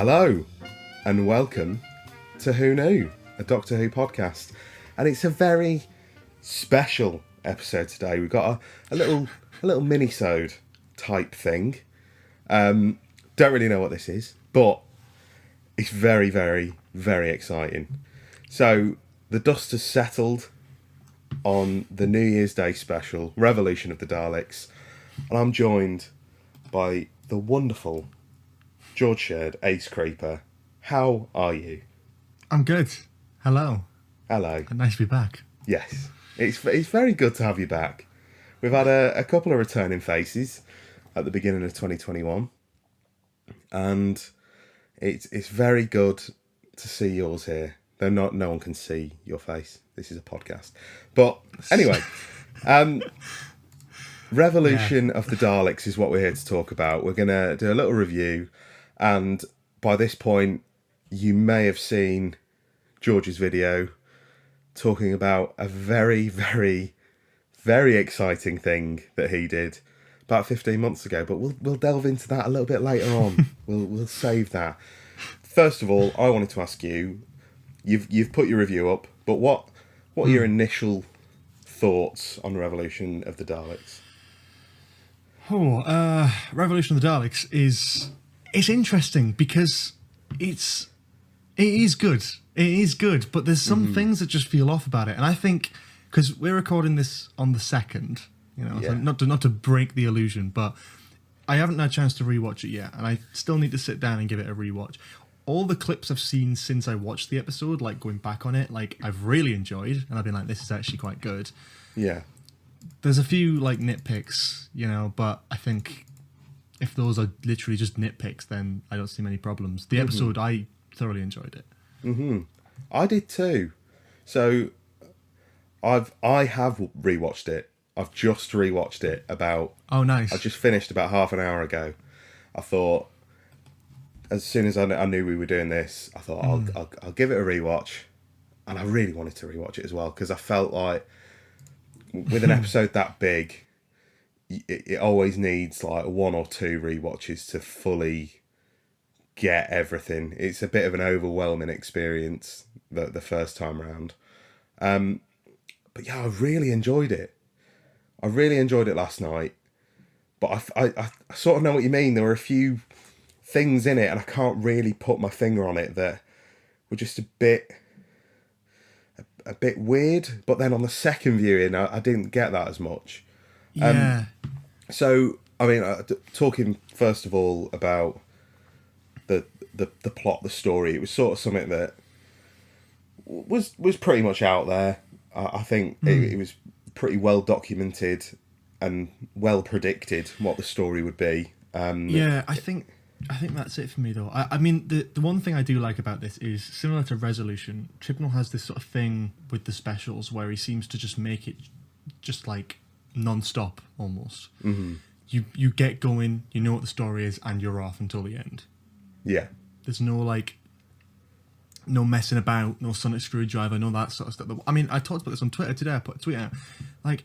Hello, and welcome to Who Knew, a Doctor Who podcast. And it's a very special episode today. We've got a little mini-sode type thing. Don't really know what this is, but it's very, very, very exciting. So, the dust has settled on the New Year's Day special, Revolution of the Daleks, and I'm joined by the wonderful George Sheard, ACECREEPER. How are you? I'm good. Hello. Hello. Nice to be back. Yes, it's very good to have you back. We've had a couple of returning faces at the beginning of 2021, and it's very good to see yours here. Though no one can see your face. This is a podcast. But anyway, Revolution of the Daleks is what we're here to talk about. We're going to do a little review, and by this point, you may have seen George's video talking about a very, very, very exciting thing that he did about 15 months ago. But we'll delve into that a little bit later on. We'll save that. First of all, I wanted to ask you. You've put your review up, but what are your initial thoughts on Revolution of the Daleks? Revolution of the Daleks it's interesting because it is good. It is good, but there's some things that just feel off about it, and I think because we're recording this on the 2nd, so not to break the illusion, but I haven't had a chance to rewatch it yet, and I still need to sit down and give it a rewatch. All the clips I've seen since I watched the episode, like going back on it, like I've really enjoyed, and I've been like, this is actually quite good. Yeah. There's a few like nitpicks, but I think if those are literally just nitpicks, then I don't see many problems. The episode, I thoroughly enjoyed it. I did too. So I have rewatched it. I've just rewatched it about. Oh, nice. I just finished about half an hour ago. I thought, as soon as I knew we were doing this, I thought I'll give it a rewatch, and I really wanted to rewatch it as well because I felt like with an episode that big, it always needs like one or two rewatches to fully get everything. It's a bit of an overwhelming experience the first time around. But yeah, I really enjoyed it. I really enjoyed it last night. But I sort of know what you mean. There were a few things in it, and I can't really put my finger on it, that were just a bit weird. But then on the second viewing, I didn't get that as much. Yeah. So I mean, talking first of all about the plot, the story, it was sort of something that was pretty much out there. I think it was pretty well documented and well predicted what the story would be. I think that's it for me, though. I mean, the one thing I do like about this is, similar to Resolution, Chibnall has this sort of thing with the specials where he seems to just make it just like non-stop almost. You get going, you know what the story is, and you're off until the end. Yeah. There's no messing about, no sonic screwdriver, no that sort of stuff. I mean, I talked about this on Twitter today. I put a tweet out. Like,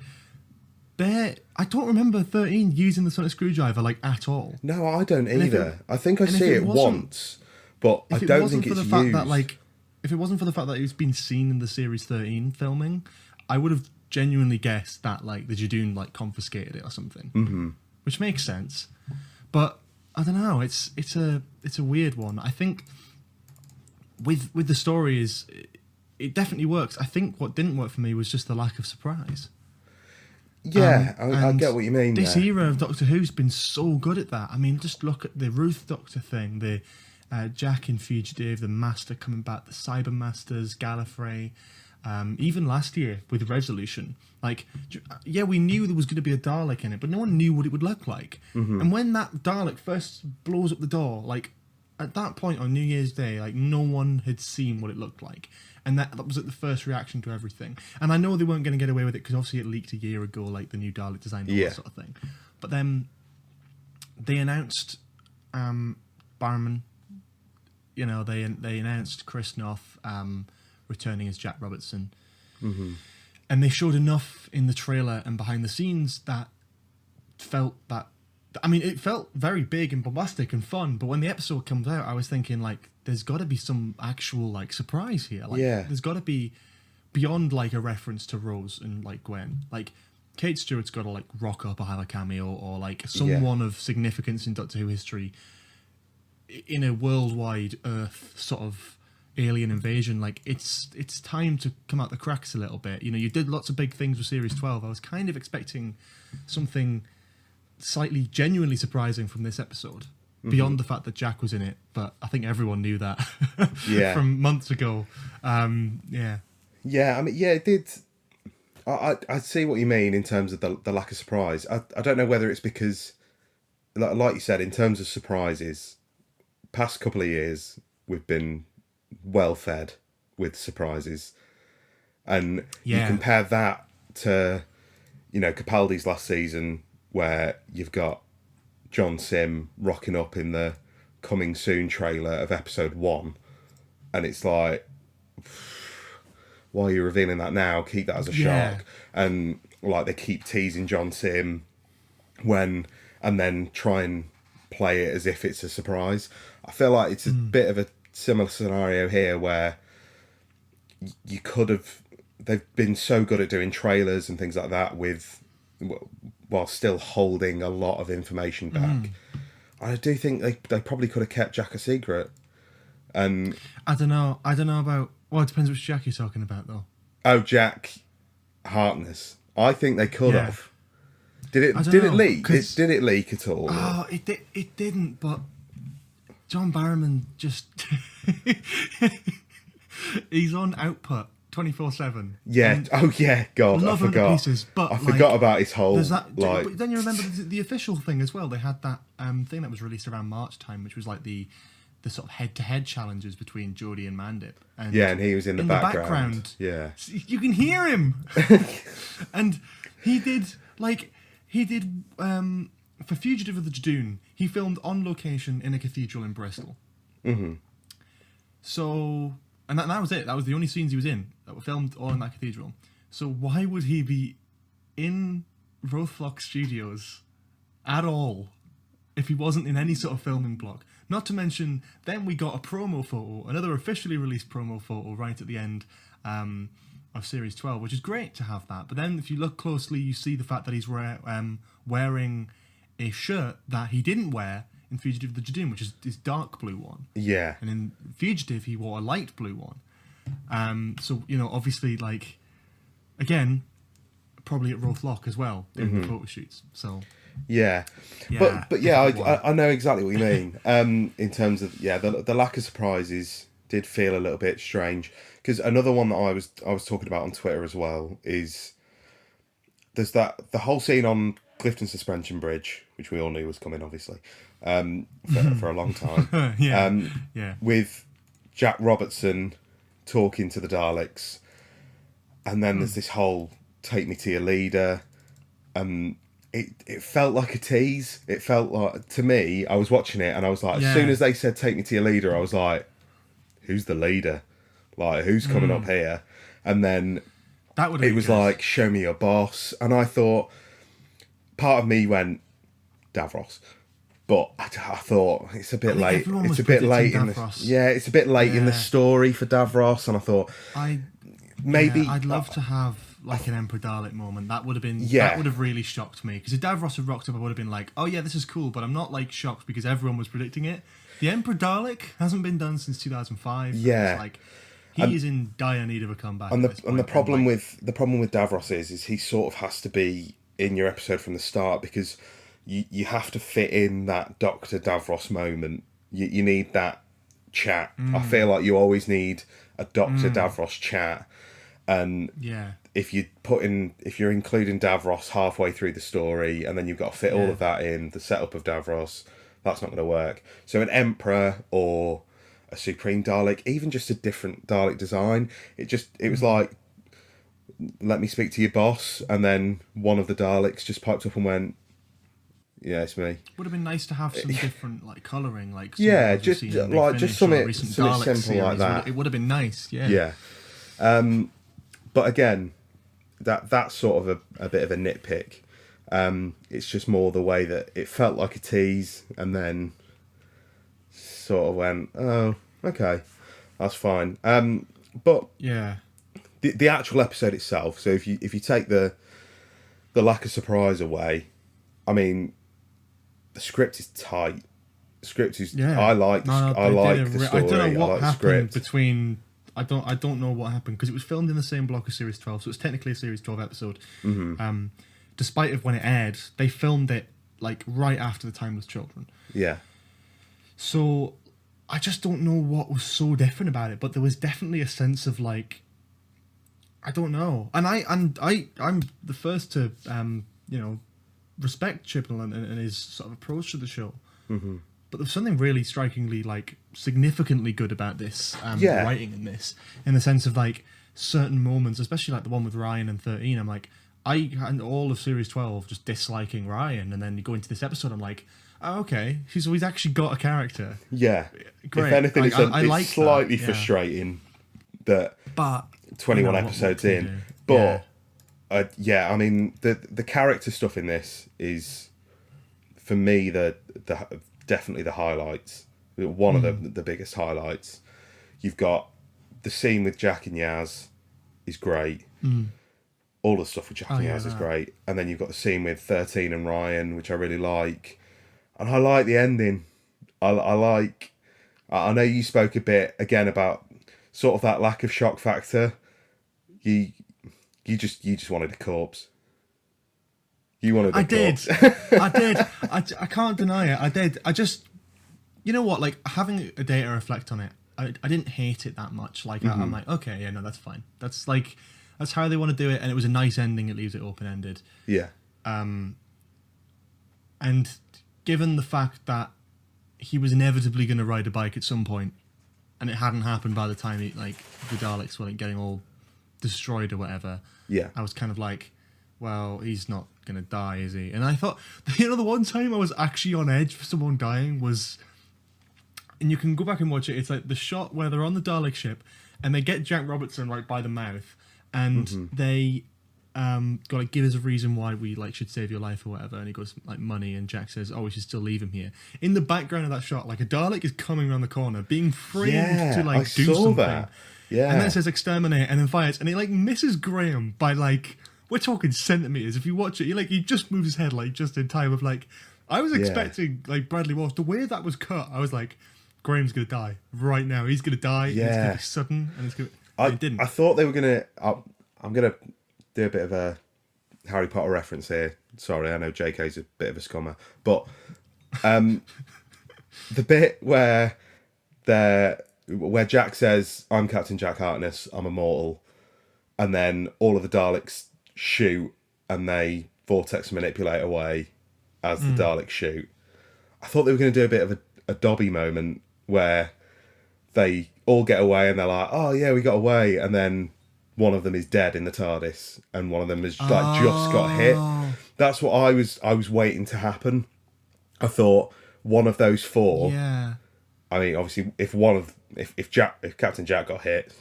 I don't remember 13 using the sonic screwdriver, like, at all. No, I don't either. I think I see it once, but I don't think it's used. If it wasn't for the fact that it's been seen in the Series 13 filming, I would have genuinely guessed that, like, the Jadoon, like, confiscated it or something. Which makes sense. But I don't know, it's a weird one. I think with the story it definitely works. I think what didn't work for me was just the lack of surprise. Yeah, I get what you mean. This era of Doctor Who's been so good at that. I mean, just look at the Ruth Doctor thing, the Jack in Fugitive, the Master coming back, the Cyber Masters, Gallifrey. Even last year with Resolution, like, yeah, we knew there was going to be a Dalek in it, but no one knew what it would look like. And when that Dalek first blows up the door, like, at that point on New Year's Day, like, no one had seen what it looked like. And that was like the first reaction to everything. And I know they weren't going to get away with it because obviously it leaked a year ago, like the new Dalek design, all that sort of thing. But then they announced Barrowman, they announced Chris Noth returning as Jack Robertson. And they showed enough in the trailer and behind the scenes that felt that I mean, it felt very big and bombastic and fun, but when the episode comes out, I was thinking, like, there's got to be some actual, like, surprise here. Like, there's got to be, beyond, like, a reference to Rose and, like, Gwen. Like, Kate Stewart's got to, like, rock up or have a cameo, or, like, someone of significance in Doctor Who history in a worldwide Earth sort of alien invasion. Like, it's time to come out the cracks a little bit. You know, you did lots of big things with Series 12. I was kind of expecting something slightly genuinely surprising from this episode, beyond the fact that Jack was in it, but I think everyone knew that from months ago. I mean, it did. I see what you mean in terms of the lack of surprise. I don't know whether it's because, like you said, in terms of surprises, past couple of years we've been well fed with surprises, and you compare that to, you know, Capaldi's last season, where you've got John Sim rocking up in the coming soon trailer of episode 1, and it's like, why are you revealing that now? Keep that as a shock. And like, they keep teasing John Sim and then try and play it as if it's a surprise. I feel like it's a bit of a similar scenario here, where you could have, they've been so good at doing trailers and things like that while still holding a lot of information back. I do think they probably could have kept Jack a secret. And I don't know about, well, it depends which Jack you're talking about, though. Oh, Jack Harkness. I think they could have. Did it leak? Did it leak at all? Oh, it didn't, but John Barrowman just he's on output 24/7. Yeah. God, I forgot. Pieces, but I forgot about his whole. But then you remember the official thing as well. They had that thing that was released around March time, which was like the sort of head-to-head challenges between Jodie and Mandip. And he was in the background. Yeah, you can hear him. And he did for Fugitive of the Jadoon, he filmed on location in a cathedral in Bristol. So, and that was it. That was the only scenes he was in that were filmed all in that cathedral. So why would he be in Rothlock Studios at all if he wasn't in any sort of filming block? Not to mention, then we got a promo photo, another officially released promo photo right at the end of Series 12, which is great to have that. But then if you look closely, you see the fact that he's wearing a shirt that he didn't wear in Fugitive of the Jadoon, which is his dark blue one. Yeah. And in Fugitive, he wore a light blue one. So, you know, obviously, like, again, probably at Rothlock as well in the photo shoots. So... Yeah. But yeah, I know exactly what you mean. In terms of the lack of surprises did feel a little bit strange, because another one that I was talking about on Twitter as well is there's the whole scene on Clifton Suspension Bridge, which we all knew was coming, obviously, for a long time. With Jack Robertson talking to the Daleks, and then there's this whole "take me to your leader." It felt like a tease. It felt like, to me, I was watching it and I was like, as soon as they said "take me to your leader," I was like, who's the leader? Like, who's coming up here? And then it was like, show me your boss. And I thought, part of me went, Davros. But I thought it's a bit late. It's a bit late in it's a bit late in the story for Davros. And I thought, I'd love to have like an Emperor Dalek moment. That would have been that would have really shocked me, because if Davros had rocked up, I would have been like, oh yeah, this is cool, but I'm not like shocked because everyone was predicting it. The Emperor Dalek hasn't been done since 2005. It's like he is in dire need of a comeback. And the problem with Davros is he sort of has to be in your episode from the start, because you have to fit in that Dr. Davros moment. You need that chat. I feel like you always need a Dr. Davros chat. And if you're including Davros halfway through the story, and then you've got to fit all of that in the setup of Davros, that's not going to work. So an Emperor or a Supreme Dalek, even just a different Dalek design, it was like, let me speak to your boss, and then one of the Daleks just piped up and went, yeah, it's me. Would have been nice to have some different like colouring, like just something simple like that. It would have been nice, But again, that's sort of a bit of a nitpick. It's just more the way that it felt like a tease, and then sort of went, oh, okay, that's fine. But yeah, the actual episode itself. So if you take the lack of surprise away, I mean, the script is tight. The script is. yeah. I like the story. I don't know what I like the happened script. between. I don't know what happened because it was filmed in the same block as Series 12, so it's technically a Series 12 episode. Mm-hmm. Despite of when it aired, they filmed it like right after the Timeless Children. Yeah. So I just don't know what was so different about it, but there was definitely a sense of like, I don't know, and I'm the first to respect Chibnall and his sort of approach to the show. Mm-hmm. But there's something really strikingly, like, significantly good about this writing in this, in the sense of like certain moments, especially like the one with Ryan and 13. I'm like, I had all of Series 12 just disliking Ryan, and then you go into this episode, I'm like, oh, okay, he's actually got a character. Yeah. Great. If anything, I it's like slightly that, yeah. frustrating that But 21 episodes in. But yeah. I mean, the character stuff in this is, for me, the definitely the highlights. One of the biggest highlights. You've got the scene with Jack and Yaz is great. All the stuff with Jack and Yaz is great. And then you've got the scene with 13 and Ryan, which I really like. And I like the ending. I know you spoke a bit again about sort of that lack of shock factor. You just wanted a corpse. You wanted a corpse. I did. I can't deny it. I did. I just, you know what? Like, having a day to reflect on it, I didn't hate it that much. Like, I'm like, okay, yeah, no, that's fine. That's like, that's how they want to do it, and it was a nice ending. It leaves it open ended. Yeah. And given the fact that he was inevitably going to ride a bike at some point, and it hadn't happened by the time the Daleks were like getting all destroyed or whatever. Yeah. I was kind of like, well, he's not going to die, is he? And I thought, the one time I was actually on edge for someone dying was, and you can go back and watch it, it's like the shot where they're on the Dalek ship and they get Jack Robertson right by the mouth, and they got like, give us a reason why we like should save your life or whatever, and he goes like money, and Jack says, oh, we should still leave him here. In the background of that shot, like a Dalek is coming around the corner being framed to like do something. That. Yeah. And then it says exterminate and then fires, and he like misses Graham by like, we're talking centimeters. If you watch it, he just moves his head like just in time of like, I was expecting like Bradley Walsh, the way that was cut, I was like, Graham's gonna die right now. He's gonna die. Yeah. And it's gonna be sudden, and it's gonna. It didn't. I thought they were gonna. I'm gonna do a bit of a Harry Potter reference here. Sorry, I know JK's a bit of a scummer, but the bit where Jack says, "I'm Captain Jack Harkness. I'm immortal," and then all of the Daleks shoot and they vortex manipulate away as the Daleks shoot. I thought they were going to do a bit of a Dobby moment where they all get away and they're like, oh yeah, we got away, and then one of them is dead in the TARDIS and one of them has like just got hit. That's what I was waiting to happen. I thought one of those four. Yeah. I mean, obviously, if Captain Jack got hit,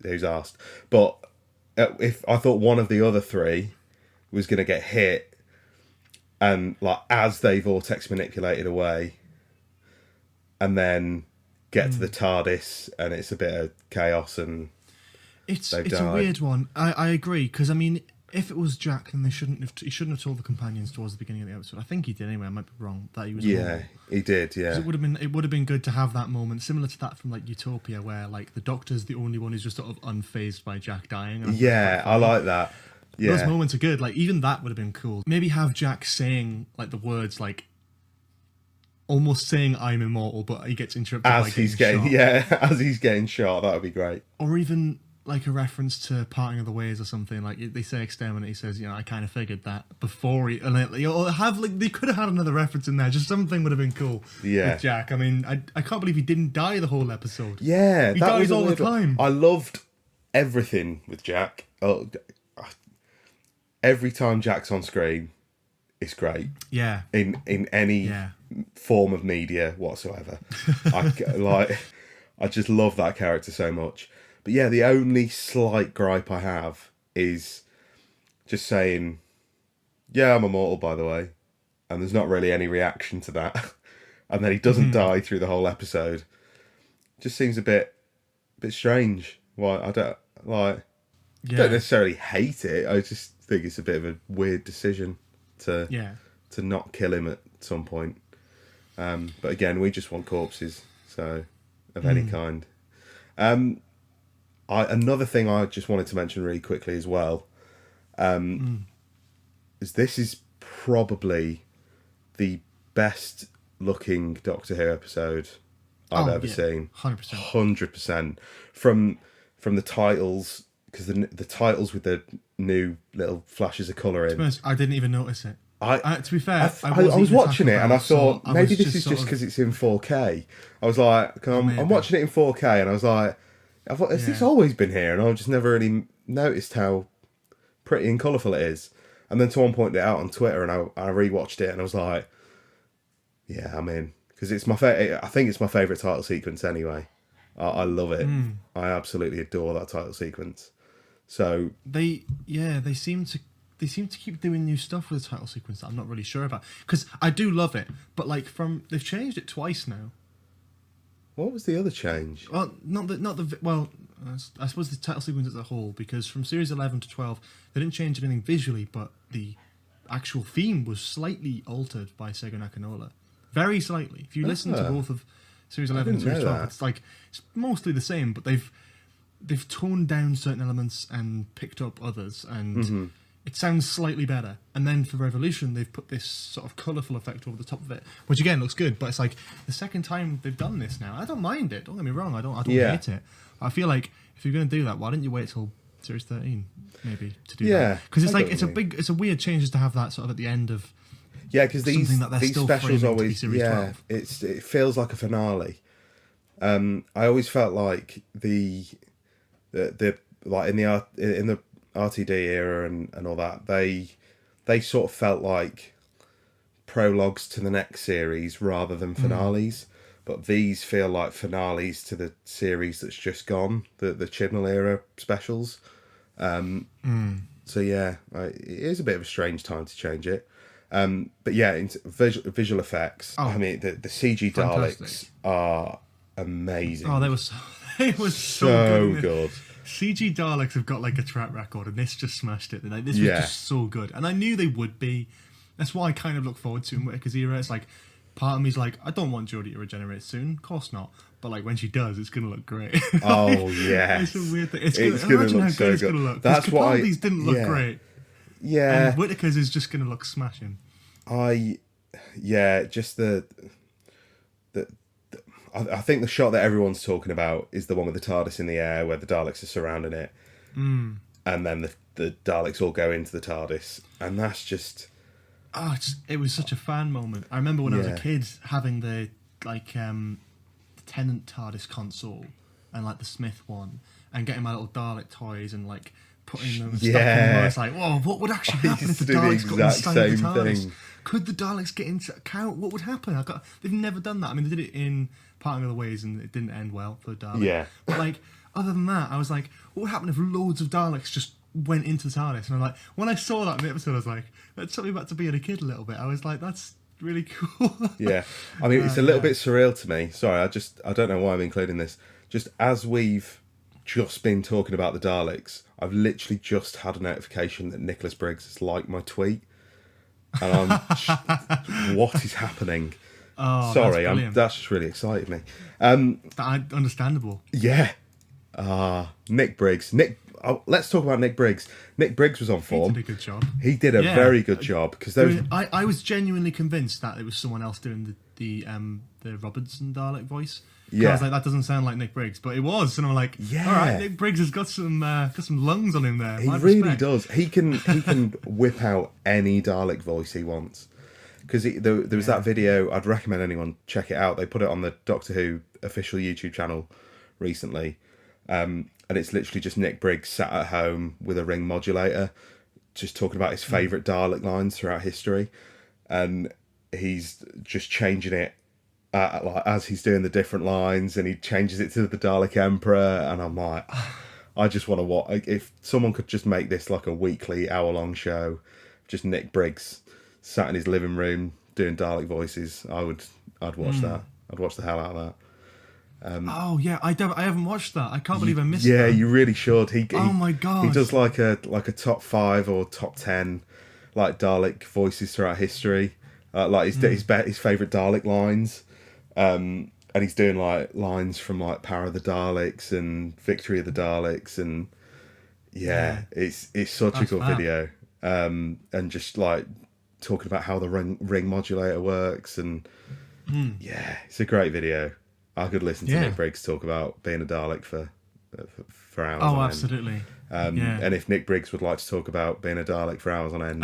who's asked? But if I thought one of the other three was going to get hit, and like as they vortex manipulated away, and then get to the TARDIS, and it's a bit of chaos, and it's a weird one. I agree, because I mean, if it was Jack, then he shouldn't have told the companions towards the beginning of the episode. I think he did anyway. I might be wrong that he was. Yeah, he did. Yeah, it would have been good to have that moment similar to that from like Utopia, where like the Doctor's the only one who's just sort of unfazed by Jack dying. Yeah, I like that. Yeah, those moments are good. Like even that would have been cool. Maybe have Jack saying like the words like. Almost saying I'm immortal, but he gets interrupted as by he's getting shot. Yeah, as he's getting shot. That would be great. Or even like a reference to Parting of the Ways or something. Like they say exterminate, he says, I kind of figured that before he, and or have like they could have had another reference in there. Just something would have been cool. Yeah, with Jack. I mean, I can't believe he didn't die the whole episode. Yeah, he dies all the time. I loved everything with Jack. Oh, every time Jack's on screen, it's great. Yeah, in any form of media whatsoever. I just love that character so much. But yeah, the only slight gripe I have is just saying, Yeah, I'm immortal, by the way. And there's not really any reaction to that. And then he doesn't die through the whole episode. Just seems a bit strange. Why I don't don't necessarily hate it. I just think it's a bit of a weird decision to not kill him at some point. But again, we just want corpses, so of any kind. Another thing I just wanted to mention really quickly as well is this is probably the best looking Doctor Who episode I've ever seen. 100%. From the titles, because the titles with the new little flashes of colour in. I didn't even notice it. To be fair, I was watching it and I thought maybe this is just because it's in 4K. I was like, I'm watching it in 4K and I was like, has this always been here? And I've just never really noticed how pretty and colourful it is. And then someone pointed it out on Twitter and I rewatched it and I was like, yeah, I'm in. Because it's I think it's my favourite title sequence anyway. I love it. I absolutely adore that title sequence. So they seem to keep doing new stuff with the title sequence that I'm not really sure about. Because I do love it, but they've changed it twice now. What was the other change? Well, I suppose the title sequence as a whole, because from series 11 to 12 they didn't change anything visually, but the actual theme was slightly altered by Sega Nakanola. Very slightly. If you listen to both of series 11 and series 12, it's mostly the same, but they've toned down certain elements and picked up others, and it sounds slightly better. And then for Revolution, they've put this sort of colourful effect over the top of it, which again looks good. But it's like the second time they've done this now. I don't mind it. Don't get me wrong. I don't hate it. I feel like if you're going to do that, why didn't you wait till series 13 maybe to do that? Because it's a weird change to have that sort of at the end of. Yeah, because these specials always it feels like a finale. I always felt like the like in the RTD era and all that, they sort of felt like prologues to the next series rather than finales. But these feel like finales to the series that's just gone, the Chibnall era specials. So yeah, it is a bit of a strange time to change it. But yeah, in visual effects, I mean, the CG Daleks are amazing. Oh, they were so good. CG Daleks have got like a track record, and this just smashed it. This was just so good, and I knew they would be. That's why I kind of look forward to in Whittaker's era. It's like, part of me's like, I don't want Jodie to regenerate soon. Of course not. But like when she does, it's gonna look great. Oh yeah, it's a weird thing. It's gonna look so good. It's gonna look. That's why these didn't look great. Yeah, and Whittaker's is just gonna look smashing. Just I think the shot that everyone's talking about is the one with the TARDIS in the air where the Daleks are surrounding it, and then the Daleks all go into the TARDIS, and that's just. It was such a fan moment. I remember when I was a kid having the Tennant TARDIS console and like the Smith one, and getting my little Dalek toys and like putting them and stuff in them. I was like, whoa, what would actually happen if the Daleks got inside the TARDIS? Thing. Could the Daleks get into account? What would happen? They've never done that. I mean, they did it in Parting of the Ways and it didn't end well for the Daleks. Yeah. But like, other than that, I was like, what would happen if loads of Daleks just went into the TARDIS? And I'm like, when I saw that in the episode, I was like, that took me back to being a kid a little bit. I was like, that's really cool. Yeah. I mean, it's a little bit surreal to me. Sorry, I don't know why I'm including this. Just as we've just been talking about the Daleks, I've literally just had a notification that Nicholas Briggs has liked my tweet. And I'm what is happening? Oh, sorry, that's just really excited me. Understandable. Yeah. Nick Briggs. Let's talk about Nick Briggs. Nick Briggs was on form. He did a good job. He did a very good job because I was genuinely convinced that it was someone else doing the Robertson Dalek voice. Yeah, I was like, that doesn't sound like Nick Briggs, but it was, and I'm like, all right, Nick Briggs has got some lungs on him there. He really does. He can whip out any Dalek voice he wants. Because there was that video. I'd recommend anyone check it out. They put it on the Doctor Who official YouTube channel recently, and it's literally just Nick Briggs sat at home with a ring modulator, just talking about his favourite Dalek lines throughout history, and he's just changing it. Like as he's doing the different lines, and he changes it to the Dalek Emperor, and I'm like, I just want to watch. If someone could just make this like a weekly hour-long show just Nick Briggs sat in his living room doing Dalek voices, I'd watch that. I'd watch the hell out of that. Oh yeah, I haven't watched that. I can't believe I missed that. Yeah, you really should. Oh my god. He does like a top 5 or top 10 like Dalek voices throughout history. Like his favourite Dalek lines. And he's doing like lines from like Power of the Daleks and Victory of the Daleks, and it's such a good video. And just like talking about how the ring modulator works, and it's a great video. I could listen to Nick Briggs talk about being a Dalek for hours. Oh, absolutely. And if Nick Briggs would like to talk about being a Dalek for hours on end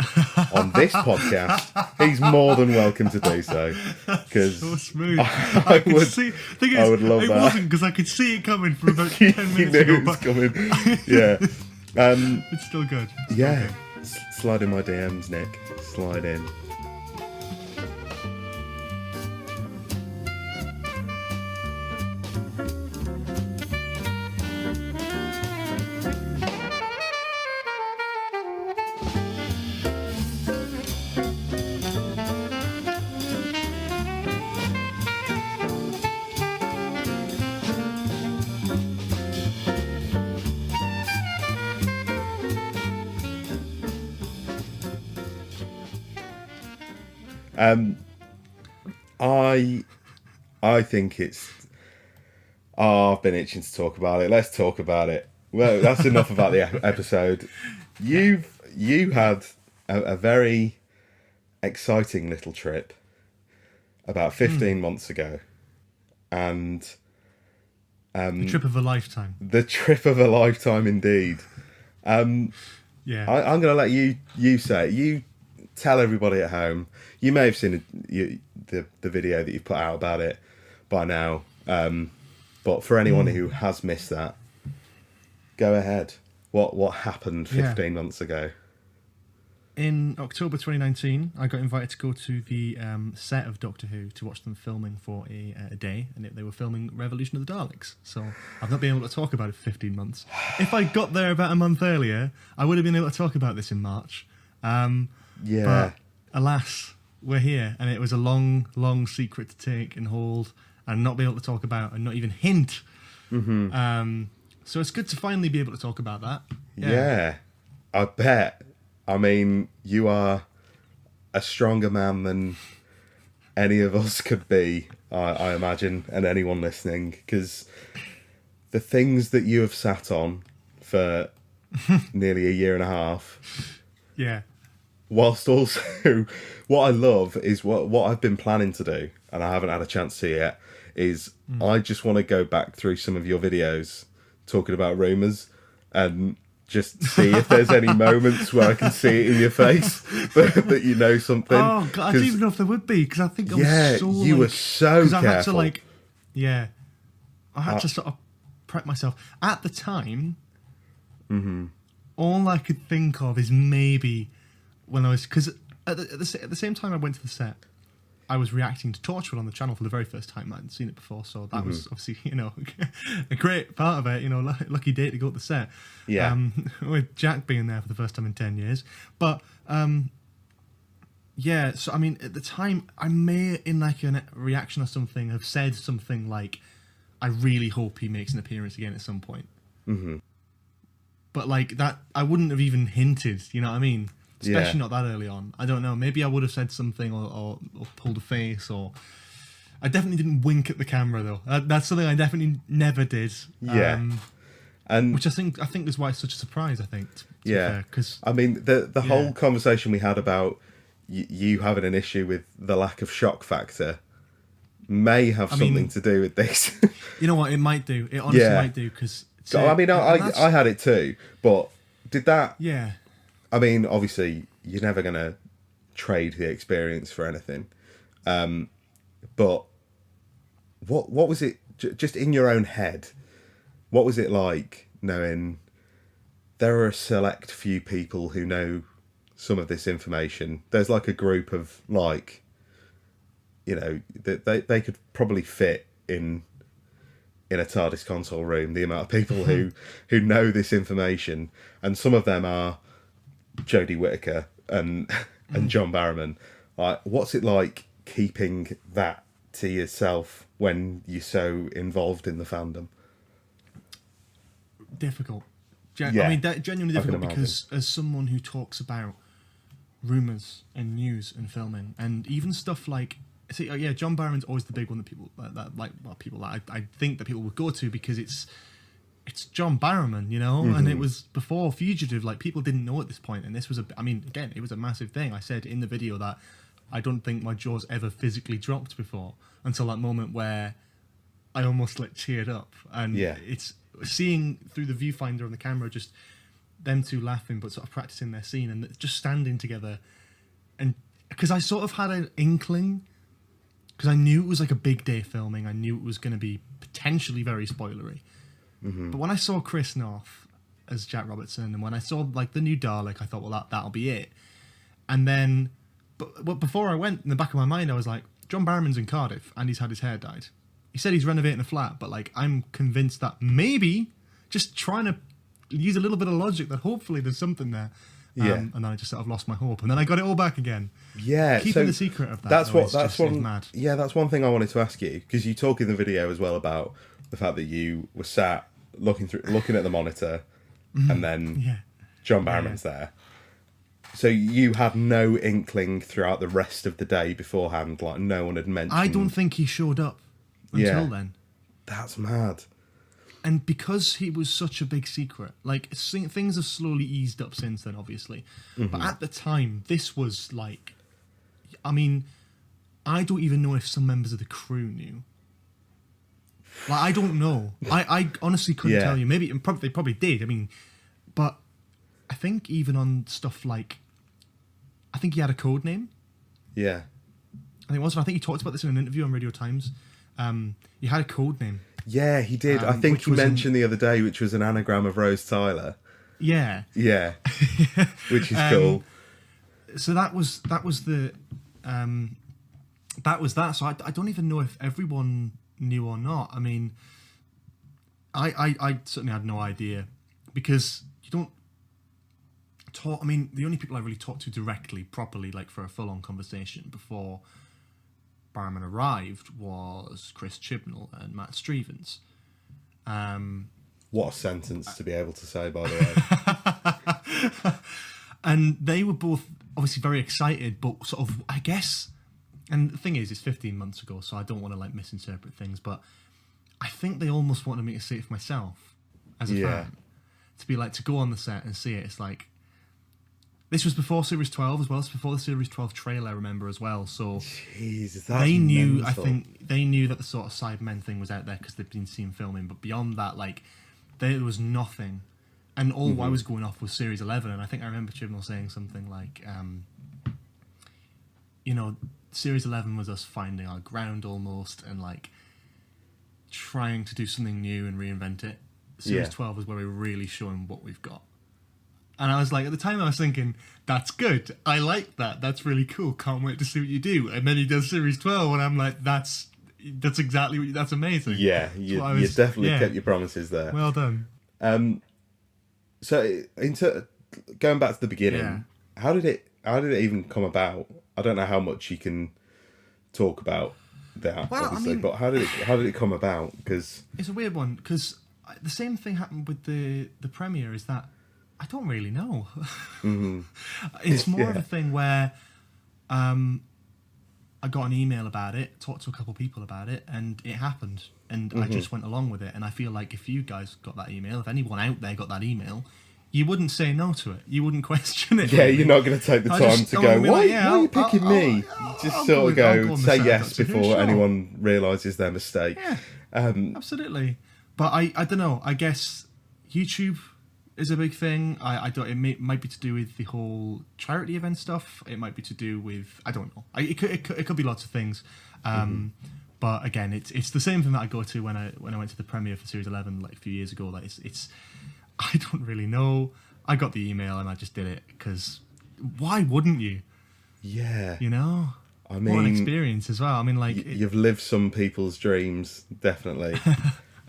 on this podcast, he's more than welcome to do so. Because so smooth. I would love that. It wasn't because I could see it coming for about 10 minutes ago. It was coming. Yeah. It's still good. Okay. Slide in my DMs, Nick. Slide in. I think it's... I've been itching to talk about it. Let's talk about it. Well, that's enough about the episode. You had a very exciting little trip about 15 months ago. And... the trip of a lifetime. The trip of a lifetime, indeed. Yeah. I'm going to let you say it. You tell everybody at home. You may have seen the video that you've put out about it by now. But for anyone who has missed that, go ahead. What happened 15 months ago? In October 2019, I got invited to go to the set of Doctor Who to watch them filming for a day, and they were filming Revolution of the Daleks. So I've not been able to talk about it for 15 months. If I got there about a month earlier, I would have been able to talk about this in March. But alas, we're here, and it was a long, long secret to take and hold and not be able to talk about and not even hint. Mm-hmm. So it's good to finally be able to talk about that. Yeah, I bet. I mean, you are a stronger man than any of us could be, I imagine, and anyone listening, because the things that you have sat on for nearly a year and a half. Yeah. Whilst also, what I love is what I've been planning to do, and I haven't had a chance to yet, is I just want to go back through some of your videos talking about rumours and just see if there's any moments where I can see it in your face that you know something. Oh, God, I don't even know if there would be, because I think I was so... you were so careful. I had to sort of prep myself. At the time, all I could think of is maybe when I was... Because at the same time I went to the set, I was reacting to Torchwood on the channel for the very first time. I hadn't seen it before, so that was obviously, a great part of it. Lucky day to go to the set. Yeah. With Jack being there for the first time in 10 years. But, so, I mean, at the time, I may, in like a reaction or something, have said something like, I really hope he makes an appearance again at some point. Mm-hmm. But, like, that, I wouldn't have even hinted, you know what I mean? Especially not that early on. I don't know. Maybe I would have said something or pulled a face, or... I definitely didn't wink at the camera, though. That's something I definitely never did. Yeah. And which I think is why it's such a surprise, I think. To be fair, 'cause, I mean, the whole conversation we had about you having an issue with the lack of shock factor may have something to do with this. You know what? It might do. It honestly might do, because... I mean, I had it too, but did that... Yeah. I mean, obviously, you're never going to trade the experience for anything. But what was it, just in your own head, what was it like knowing there are a select few people who know some of this information? There's like a group of, like, they could probably fit in a TARDIS console room, the amount of people who know this information. And some of them are Jodie Whittaker, and John Barrowman. Like, what's it like keeping that to yourself when you're so involved in the fandom? Difficult. I mean, genuinely difficult, because as someone who talks about rumours and news and filming, and even stuff like, John Barrowman's always the big one that people I think that people would go to, because it's John Barrowman, you know, and it was before Fugitive. Like, people didn't know at this point, and this was it was a massive thing. I said in the video that I don't think my jaw's ever physically dropped before, until that moment where I almost like cheered up, and it's seeing through the viewfinder on the camera, just them two laughing but sort of practicing their scene and just standing together. And because I sort of had an inkling, because I knew it was like a big day filming, I knew it was going to be potentially very spoilery. But when I saw Chris North as Jack Robertson, and when I saw like the new Dalek, I thought, well, that'll be it. And then, but before I went, in the back of my mind, I was like, John Barrowman's in Cardiff and he's had his hair dyed. He said he's renovating a flat, but like, I'm convinced that maybe, just trying to use a little bit of logic, that hopefully there's something there. And then I just sort of lost my hope, and then I got it all back again. Yeah, keeping the secret of that. That's one. Mad. Yeah, that's one thing I wanted to ask you, because you talk in the video as well about the fact that you were sat looking at the monitor, and then John Barrowman's there. So you had no inkling throughout the rest of the day beforehand, like no one had mentioned. I don't think he showed up until then. That's mad. And because he was such a big secret, like, things have slowly eased up since then, obviously. But at the time, this was like, I mean, I don't even know if some members of the crew knew. Like, I don't know. I honestly couldn't tell you. Maybe they probably did. I mean, but I think even on stuff like, I think he had a code name. Yeah. I think he talked about this in an interview on Radio Times. He had a code name. Yeah, he did. I think he mentioned the other day, which was an anagram of Rose Tyler. Yeah. Yeah. Which is cool. So that was that. So I don't even know if everyone knew or not. I mean, I certainly had no idea, because you don't talk. I mean, the only people I really talked to directly, properly, like for a full-on conversation before Barrowman arrived, was Chris Chibnall and Matt Strievens. What a sentence to be able to say, by the way. And they were both obviously very excited, but sort of, I guess, and the thing is, it's 15 months ago, so I don't want to like misinterpret things, but I think they almost wanted me to see it for myself as a fan. To be like, to go on the set and see it. It's like, this was before Series 12 as well. It's before the Series 12 trailer, I remember, as well. So Jesus, they knew, mental. I think they knew that the sort of Cybermen thing was out there because they'd been seen filming. But beyond that, like, there was nothing. And all I was going off was Series 11. And I think I remember Chibnall saying something like, you know, Series 11 was us finding our ground almost, and like trying to do something new and reinvent it. Series 12 is where we're really showing what we've got. And I was like, at the time I was thinking, that's good. I like that. That's really cool. Can't wait to see what you do. And then he does Series 12, and I'm like, that's exactly what that's amazing. Yeah, you definitely kept your promises there. Well done. So going back to the beginning, how did it even come about? I don't know how much you can talk about that, obviously, I mean, but how did it come about? Because it's a weird one, because the same thing happened with the premiere, is that I don't really know. It's more of a thing where I got an email about it, talked to a couple of people about it, and it happened. And I just went along with it. And I feel like if you guys got that email, if anyone out there got that email, you wouldn't say no to it. You wouldn't question it. Yeah, you're not going to take the time to go, why are you picking me? Just sort of go, say yes before anyone realises their mistake. Yeah, absolutely. But I don't know. I guess YouTube is a big thing. I don't. It might be to do with the whole charity event stuff. It might be to do with, I don't know. It could be lots of things. But again, it's the same thing that I go to when I went to the premiere for Series 11 like a few years ago. Like it's I don't really know. I got the email and I just did it because why wouldn't you? Yeah. You know. I mean, what an experience as well. I mean, like you've lived some people's dreams, definitely.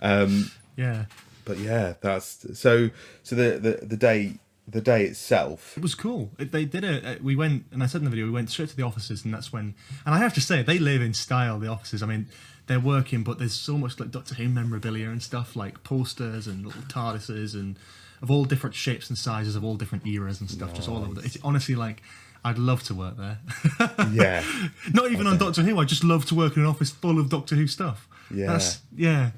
Yeah. But yeah, that's so. The day the day itself. It was cool. They did it. We went, and I said in the video, we went straight to the offices, and that's when. And I have to say, they live in style. The offices. I mean, they're working, but there's so much like Doctor Who memorabilia and stuff, like posters and little TARDISes and of all different shapes and sizes of all different eras and stuff. Nice. Just all over. It's honestly like. I'd love to work there. Yeah. Not even on Doctor Who. I just love to work in an office full of Doctor Who stuff. Yeah. Yeah.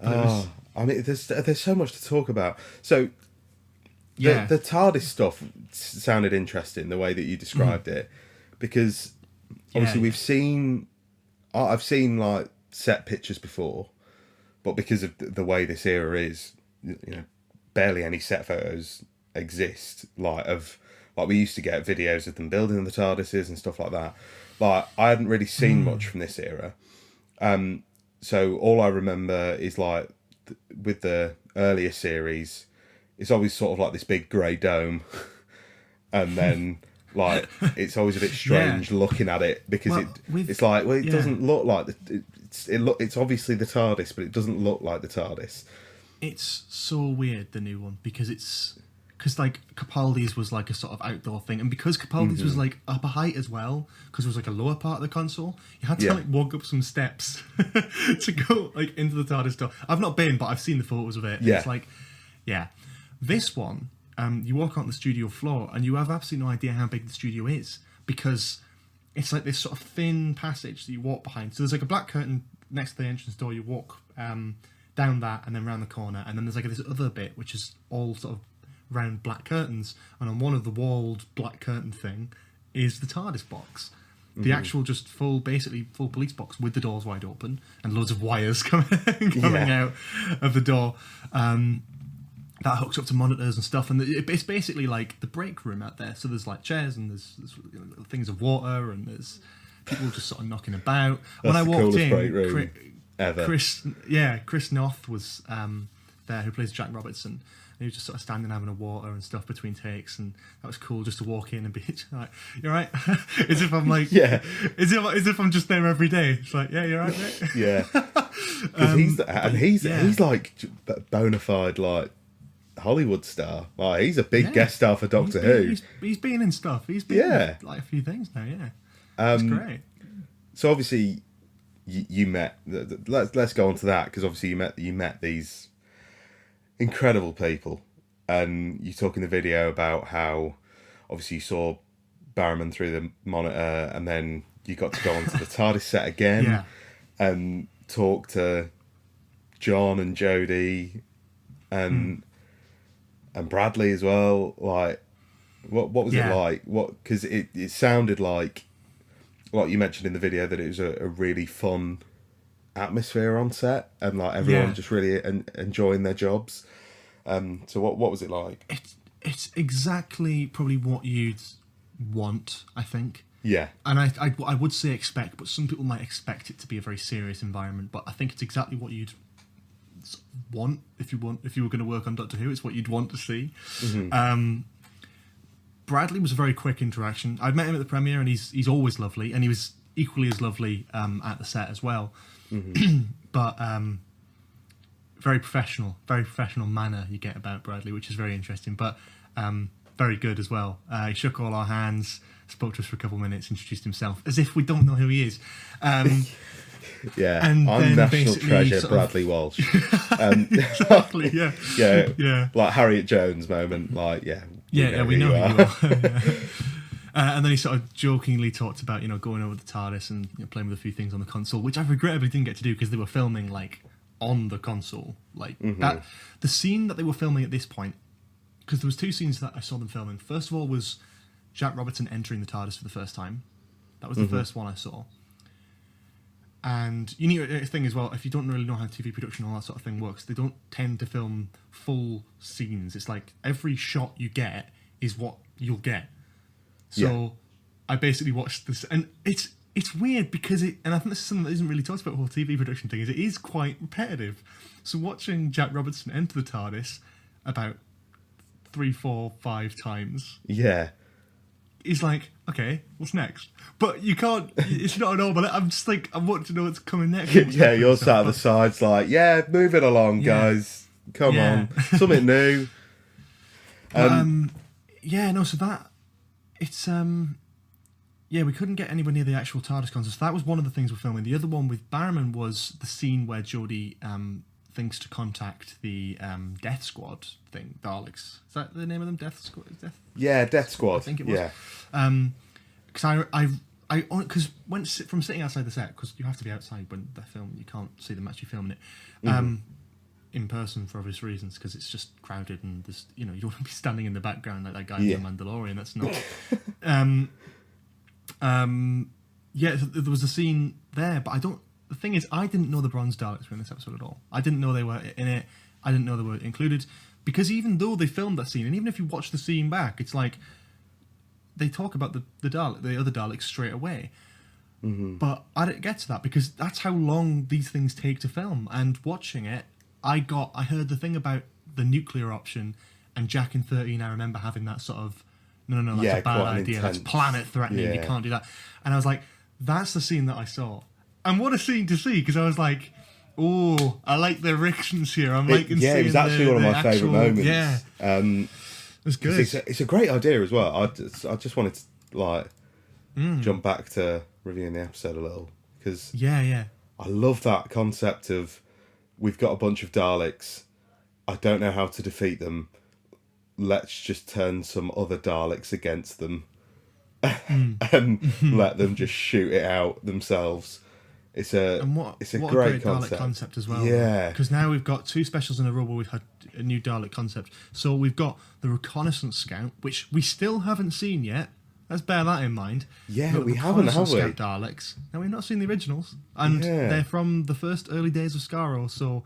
I mean, there's so much to talk about. So, the TARDIS stuff sounded interesting, the way that you described it, because obviously I've seen like set pictures before, but because of the way this era is, barely any set photos exist, like we used to get videos of them building the TARDISes and stuff like that. Like, I hadn't really seen much from this era. So all I remember is like, with the earlier series, it's always sort of like this big grey dome. And then, like, it's always a bit strange looking at it because it's like, well, it doesn't look like it's obviously the TARDIS, but it doesn't look like the TARDIS. It's so weird, the new one, because like Capaldi's was like a sort of outdoor thing, and because Capaldi's was like up a height as well, because it was like a lower part of the console, you had to like walk up some steps to go like into the TARDIS door. I've not been, but I've seen the photos of it. Yeah. It's like, this one, you walk on the studio floor and you have absolutely no idea how big the studio is, because it's like this sort of thin passage that you walk behind. So there's like a black curtain next to the entrance door. You walk down that and then round the corner, and then there's like this other bit which is all sort of round black curtains, and on one of the walled black curtain thing is the TARDIS box, the actual just full police box with the doors wide open and loads of wires coming out of the door that hooks up to monitors and stuff, and it's basically like the break room out there. So there's like chairs and there's things of water, and there's people just sort of knocking about. That's when I walked in, break room ever. Chris North was there, who plays Jack Robertson. He was just sort of standing having a water and stuff between takes, and that was cool just to walk in and be like, "You're right," as if I'm like, as if I'm just there every day. It's like, "Yeah, you're right, mate." Yeah, because he's like bona fide like Hollywood star. Like, he's a big guest star for Doctor Who. He's been in stuff. He's been in like a few things now. Yeah, that's great. So obviously, you met. Let's go on to that, because obviously you met these incredible people, and you talk in the video about how obviously you saw Barrowman through the monitor, and then you got to go onto the TARDIS set again and talk to John and Jodie and Bradley as well. Like, what was it like? Because it sounded like you mentioned in the video, that it was a really fun atmosphere on set, and like everyone just really enjoying their jobs. So what was it like? It's exactly probably what you'd want, I think. Yeah. And I would say expect, but some people might expect it to be a very serious environment. But I think it's exactly what you'd want if you were going to work on Doctor Who. It's what you'd want to see. Bradley was a very quick interaction. I'd met him at the premiere, and he's always lovely, and he was equally as lovely at the set as well. But very professional manner you get about Bradley, which is very interesting, but very good as well. He shook all our hands, spoke to us for a couple of minutes, introduced himself as if we don't know who he is. Yeah, and I'm national treasure Bradley Walsh. Exactly, yeah. Like Harriet Jones moment, like, we know who you are. And then he sort of jokingly talked about, going over the TARDIS and playing with a few things on the console, which I regrettably didn't get to do because they were filming like on the console. Like that, the scene that they were filming at this point, because there was two scenes that I saw them filming. First of all was Jack Robertson entering the TARDIS for the first time. That was the first one I saw. And you need a thing as well, if you don't really know how TV production and all that sort of thing works, they don't tend to film full scenes. It's like every shot you get is what you'll get. So I basically watched this, and it's weird because and I think this is something that isn't really talked about, the whole TV production thing, is it is quite repetitive. So watching Jack Robertson enter the TARDIS about 3, 4, 5 times. Yeah. He's like, okay, what's next? But you can't, it's not normal. I'm just like, I want to know what's coming next. Yeah, you're sat at the sides like, move it along, guys. Come on. Something new. Yeah, no, so that it's yeah, we couldn't get anywhere near the actual TARDIS concept. So that was one of the things we're filming. The other one with Barrowman was the scene where Jodie thinks to contact the Death Squad thing, Daleks. Is that the name of them? Death Squad? Yeah, Death Squad. I think it was. Yeah. Because because from sitting outside the set, because you have to be outside when they're filming, you can't see them actually filming it in person for obvious reasons, because it's just crowded and there's, you don't want to be standing in the background like that guy in The Mandalorian. That's not. Yeah, there was a scene there, but the thing is, I didn't know the Bronze Daleks were in this episode at all. I didn't know they were in it. I didn't know they were included, because even though they filmed that scene, and even if you watch the scene back, it's like they talk about the other Daleks straight away. Mm-hmm. But I didn't get to that because that's how long these things take to film. And watching it, I heard the thing about the nuclear option, and Jack in 13. I remember having that sort of no, that's a bad idea. Intense. That's planet threatening. You can't do that. And I was like, that's the scene that I saw. And what a scene to see, because I was like, oh, I like the erections here. I'm liking seeing it was actually one of my favourite moments. Yeah. It was good. It's a great idea as well. I just wanted to jump back to reviewing the episode a little, because I love that concept of, we've got a bunch of Daleks, I don't know how to defeat them, let's just turn some other Daleks against them and let them just shoot it out themselves. It's a great concept as well. Yeah, because now we've got 2 specials in a row where we've had a new Dalek concept. So we've got the Reconnaissance Scout, which we still haven't seen yet. Let's bear that in mind. Yeah, we haven't, have we? Scout Daleks. Now, we've not seen the originals, and they're from the first early days of Skaro. So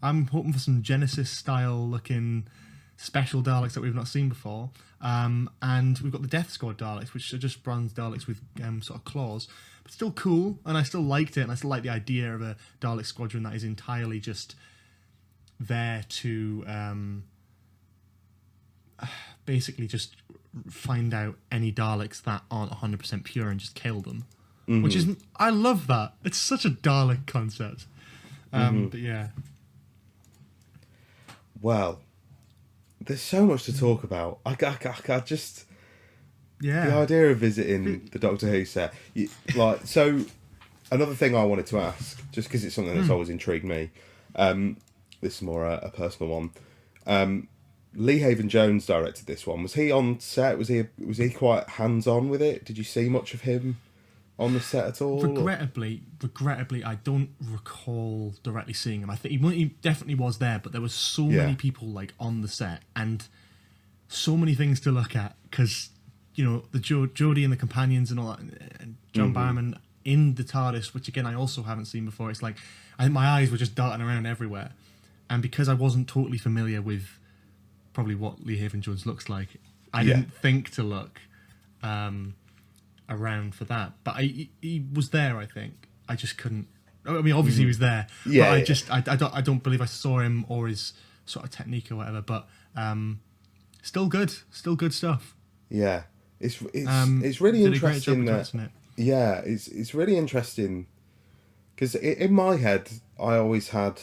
I'm hoping for some Genesis-style looking special Daleks that we've not seen before. And we've got the Death Squad Daleks, which are just bronze Daleks with sort of claws, but still cool. And I still liked it, and I still like the idea of a Dalek squadron that is entirely just there to basically just find out any Daleks that aren't 100% pure and just kill them. Mm-hmm. Which is, I love that. It's such a Dalek concept. But yeah. Well, there's so much to talk about. I just... Yeah. The idea of visiting the Doctor Who set. So, another thing I wanted to ask, just because it's something that's always intrigued me, this is more a personal one. Lee Haven-Jones directed this one. Was he on set? Was he quite hands-on with it? Did you see much of him on the set at all? Regrettably, I don't recall directly seeing him. I think he definitely was there, but there was so many people on the set and so many things to look at, because the Jodie and the companions and all that, and John Barrowman in the TARDIS, which again I also haven't seen before. It's like I think my eyes were just darting around everywhere, and because I wasn't totally familiar with probably what Lee Haven-Jones looks like, I didn't think to look around for that. But he was there, I think. I just couldn't... I mean, obviously he was there. Yeah, but I don't believe I saw him or his sort of technique or whatever. But still good stuff. Yeah, it's really interesting that... Yeah, it's really interesting because in my head I always had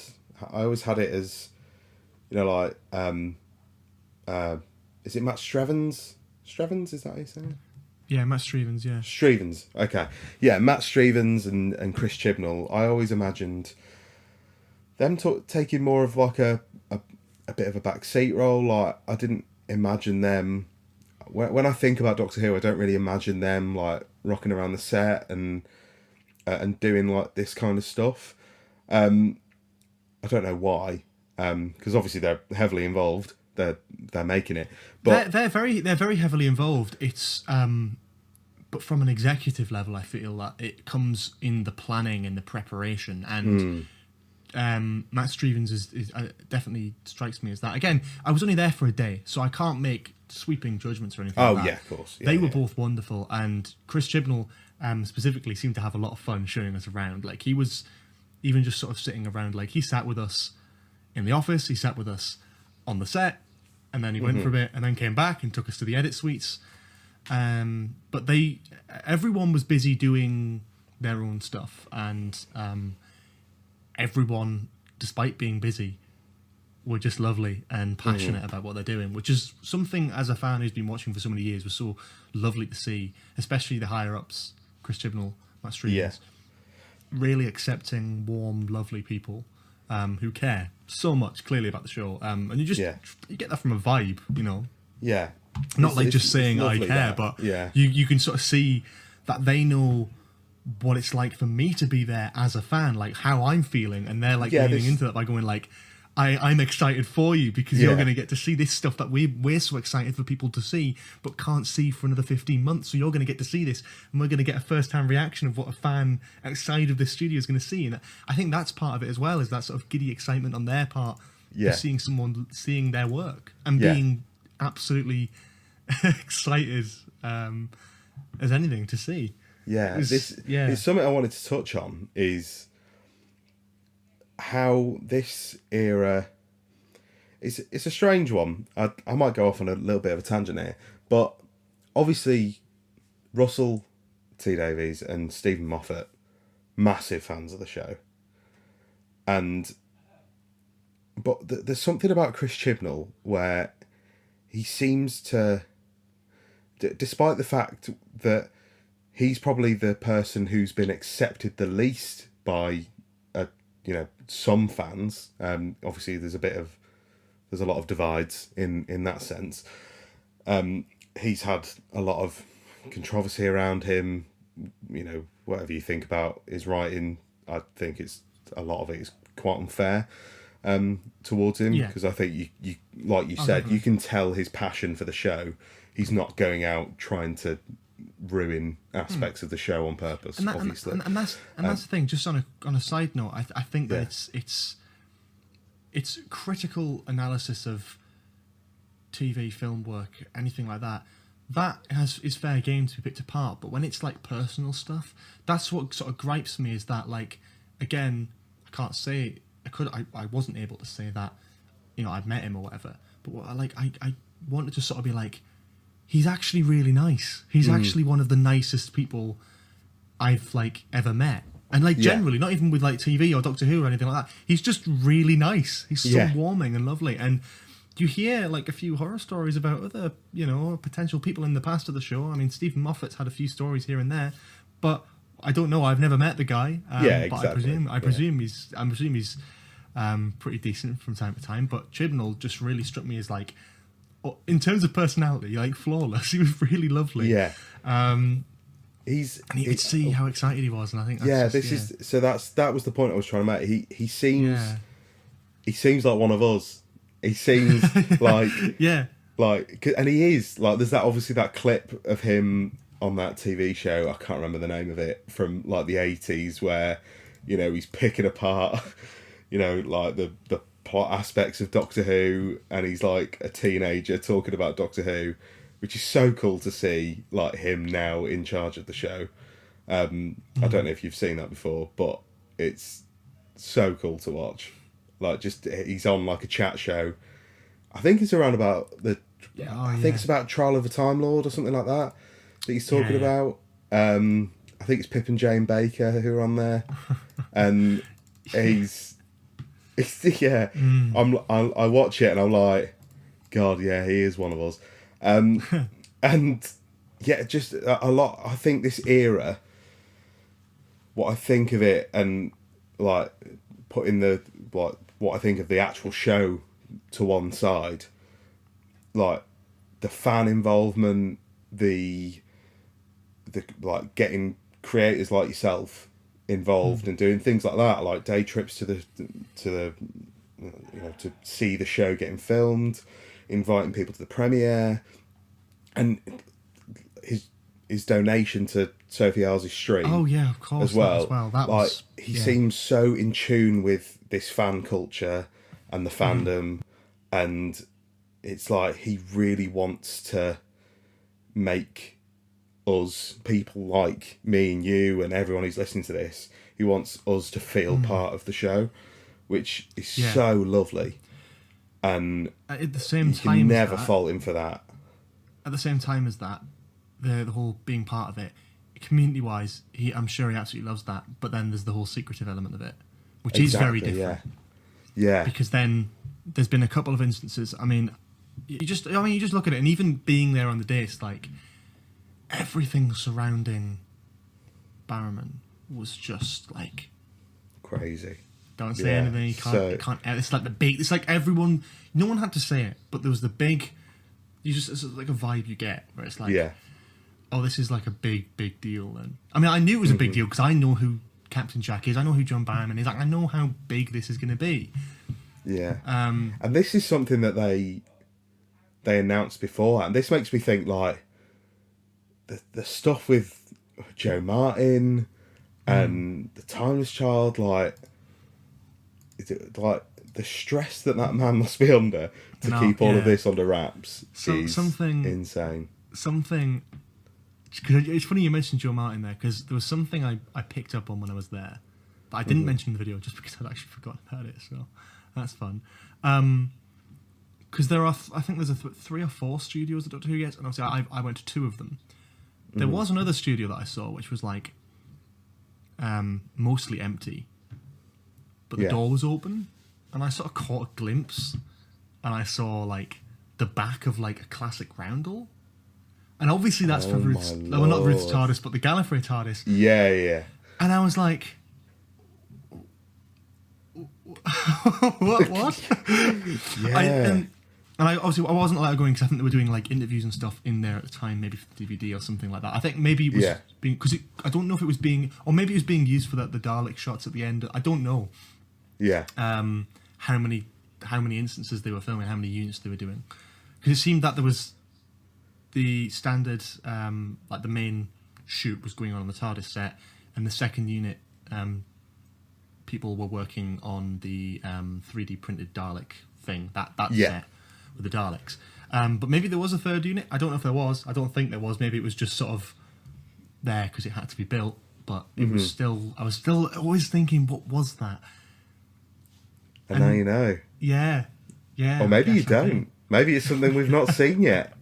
it as, is it Matt Strievens? Strievens, is that how you say it? Yeah, Matt Strievens, yeah. Strievens, okay. Yeah, Matt Strievens and Chris Chibnall, I always imagined them taking more of a bit of a backseat role. I didn't imagine them... When I think about Doctor Who, I don't really imagine them rocking around the set and doing this kind of stuff. I don't know why, because obviously they're heavily involved. They're making it, but they're very heavily involved. It's but from an executive level, I feel that it comes in the planning and the preparation, and Matt Strievens is definitely strikes me as that. Again, I was only there for a day, so I can't make sweeping judgments or anything. Oh, like that. Yeah, of course. They were both wonderful, and Chris Chibnall specifically seemed to have a lot of fun showing us around. He was even just sort of sitting around. He sat with us in the office, he sat with us on the set, and then he went for a bit and then came back and took us to the edit suites. But everyone was busy doing their own stuff, and everyone, despite being busy, were just lovely and passionate about what they're doing, which is something as a fan who's been watching for so many years was so lovely to see, especially the higher ups, Chris Chibnall, Matt Strievens, really accepting, warm, lovely people who care so much clearly about the show, and you get that from a vibe, you know. Yeah, not like just saying I care, but you can sort of see that they know what it's like for me to be there as a fan, like how I'm feeling, and they're like leaning into that by going like, I'm excited for you because you're going to get to see this stuff that we're so excited for people to see but can't see for another 15 months. So you're going to get to see this, and we're going to get a first-hand reaction of what a fan outside of the studio is going to see. And I think that's part of it as well, is that sort of giddy excitement on their part for seeing someone seeing their work and being absolutely excited as anything to see. It's something I wanted to touch on is how this era it's a strange one. I might go off on a little bit of a tangent here, but obviously Russell T Davies and Stephen Moffat, massive fans of the show, but there's something about Chris Chibnall where he seems to, despite the fact that he's probably the person who's been accepted the least by some fans. Obviously, there's a lot of divides in that sense. He's had a lot of controversy around him. You know, whatever you think about his writing, I think a lot of it is quite unfair towards him, because I think you like you said, definitely. You can tell his passion for the show. He's not going out trying to ruin aspects of the show on purpose, obviously. And that's the thing. Just on a side note, I think that it's critical analysis of TV, film work, anything like that. That is fair game to be picked apart. But when it's like personal stuff, that's what sort of gripes me. Is that, like, again, I can't say I wasn't able to say that, you know, I've met him or whatever. But what I wanted to sort of be like, he's actually really nice. He's actually one of the nicest people I've like ever met. And like generally, not even with like TV or Doctor Who or anything like that. He's just really nice. He's so warming and lovely. And you hear like a few horror stories about other, you know, potential people in the past of the show. I mean, Stephen Moffat's had a few stories here and there, but I don't know. I've never met the guy. Exactly. But I presume he's pretty decent from time to time. But Chibnall just really struck me as like, in terms of personality, like flawless. He was really lovely. Yeah. And you could see how excited he was, and I think that's that was the point I was trying to make. He seems like one of us. He seems like and he is like. There's that clip of him on that TV show. I can't remember the name of it, from like the 80s, where, you know, he's picking apart, you know, like the plot aspects of Doctor Who, and he's like a teenager talking about Doctor Who, which is so cool to see, like him now in charge of the show. I don't know if you've seen that before, but it's so cool to watch. Like, just he's on like a chat show. I think it's around about I think it's about Trial of a Time Lord or something like that he's talking about. I think it's Pip and Jane Baker who are on there, and I watch it and I'm like, God, yeah, he is one of us. And yeah, just a lot. I think this era, what I think of it, and like putting what I think of the actual show to one side, like the fan involvement, the like getting creators like yourself involved and doing things like that, like day trips to the you know, to see the show getting filmed, inviting people to the premiere, and his donation to Sophie Halsey's stream. Oh yeah, of course, as well. That like, was, he seems so in tune with this fan culture and the fandom, and it's like he really wants to make us, people like me and you and everyone who's listening to this, he wants us to feel part of the show, which is so lovely. And at the same time, you can never fault him for that. At the same time as that, the whole being part of it, community wise, I'm sure he absolutely loves that. But then there's the whole secretive element of it, which is very different. Yeah. Yeah. Because then there's been a couple of instances. I mean, you just look at it, and even being there on the day, it's like everything surrounding Barrowman was just like crazy. Don't say anything. You can't. It's like the big. It's like everyone. No one had to say it, but there was the big. It's like a vibe you get where it's like, oh, this is like a big deal. Then I mean, I knew it was a big deal because I know who Captain Jack is. I know who John Barrowman is. Like, I know how big this is going to be. Yeah. And this is something that they announced before, and this makes me think like the stuff with Joe Martin and the Timeless Child, like, is it like the stress that man must be under to keep all of this under wraps is something insane. Something, because it's funny you mentioned Joe Martin there, because there was something I picked up on when I was there, but I didn't mention in the video just because I'd actually forgotten about it, so that's fun. Because there are, I think there's 3 or 4 studios that Doctor Who gets, and obviously I went to 2 of them. There was another studio that I saw, which was like mostly empty, but the door was open, and I sort of caught a glimpse, and I saw like the back of like a classic roundel, and obviously that's for Ruth's, well, not Ruth's TARDIS, but the Gallifrey TARDIS. Yeah. And I was like, what? Yeah. And I obviously I wasn't allowed going because I think they were doing like interviews and stuff in there at the time, maybe for DVD or something like that. I think maybe it was being, because I don't know if it was being, or maybe it was being used for the Dalek shots at the end. I don't know. Yeah. How many instances they were filming, how many units they were doing, because it seemed that there was the standard like the main shoot was going on the TARDIS set, and the second unit people were working on the 3D printed Dalek thing, that set with the Daleks. But maybe there was a third unit. I don't know if there was. I don't think there was. Maybe it was just sort of there because it had to be built. But it was still. I was still always thinking, what was that? And now you know. Yeah. Or maybe you don't. Maybe it's something we've not seen yet.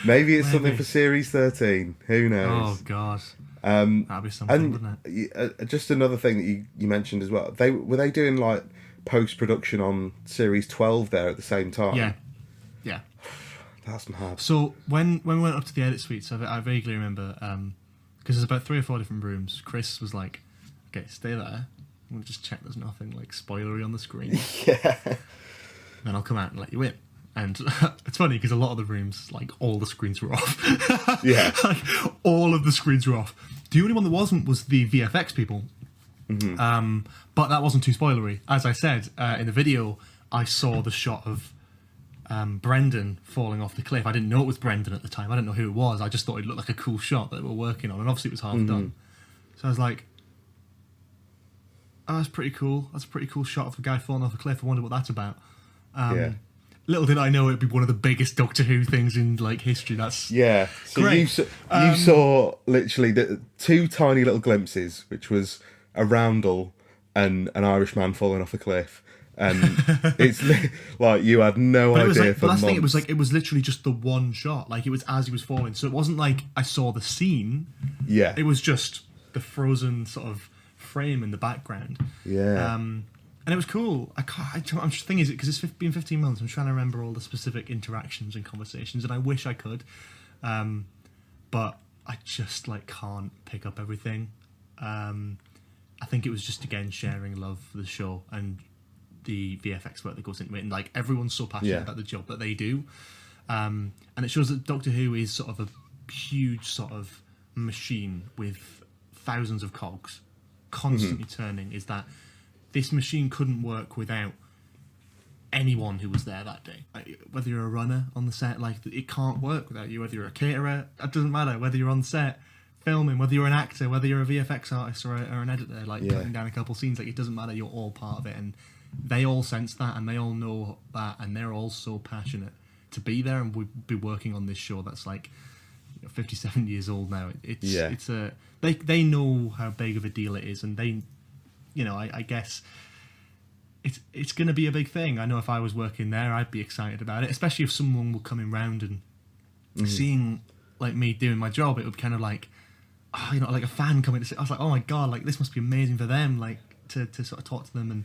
Maybe it's something for Series 13. Who knows? Oh, God. That'd be something, wouldn't it? Just another thing that you mentioned as well. Were they doing like post-production on Series 12 there at the same time? Yeah. That's mad. So when we went up to the edit suites, I vaguely remember, because there's about 3 or 4 different rooms, Chris was like, okay, stay there. I'm going to just check there's nothing like spoilery on the screen. Then I'll come out and let you in. And it's funny because a lot of the rooms, like, all the screens were off. Like, all of the screens were off. The only one that wasn't was the VFX people. But that wasn't too spoilery. As I said, in the video, I saw the shot of Brendan falling off the cliff. I didn't know it was Brendan at the time. I didn't know who it was. I just thought it looked like a cool shot that they were working on. And obviously it was half done. So I was like, oh, that's pretty cool. That's a pretty cool shot of a guy falling off a cliff. I wonder what that's about. Little did I know it'd be one of the biggest Doctor Who things in like history. That's so great. You saw literally the 2 tiny little glimpses, which was a roundel and an Irish man falling off a cliff, and it's like you had no idea. But that's the thing. It was like it was literally just the one shot. Like it was as he was falling, so it wasn't like I saw the scene. Yeah, it was just the frozen sort of frame in the background. And it was cool. I'm just thinking, is it because it's been 15 months? I'm trying to remember all the specific interactions and conversations, and I wish I could, but I just like can't pick up everything. I think it was just again sharing love for the show and the VFX work that goes into it, and like everyone's so passionate about the job that they do, and it shows that Doctor Who is sort of a huge sort of machine with thousands of cogs constantly turning. Is that this machine couldn't work without anyone who was there that day. Like, whether you're a runner on the set, like it can't work without you. Whether you're a caterer, it doesn't matter. Whether you're on set filming, whether you're an actor, whether you're a VFX artist or an editor, like putting down a couple scenes, like it doesn't matter. You're all part of it, and they all sense that, and they all know that, and they're all so passionate to be there and be working on this show that's like 57 years old now. It's they know how big of a deal it is, and they. I guess it's going to be a big thing. I know if I was working there, I'd be excited about it, especially if someone were coming round and seeing like me doing my job. It would kind of like, like a fan coming to see. I was like, oh my God, like this must be amazing for them, like to sort of talk to them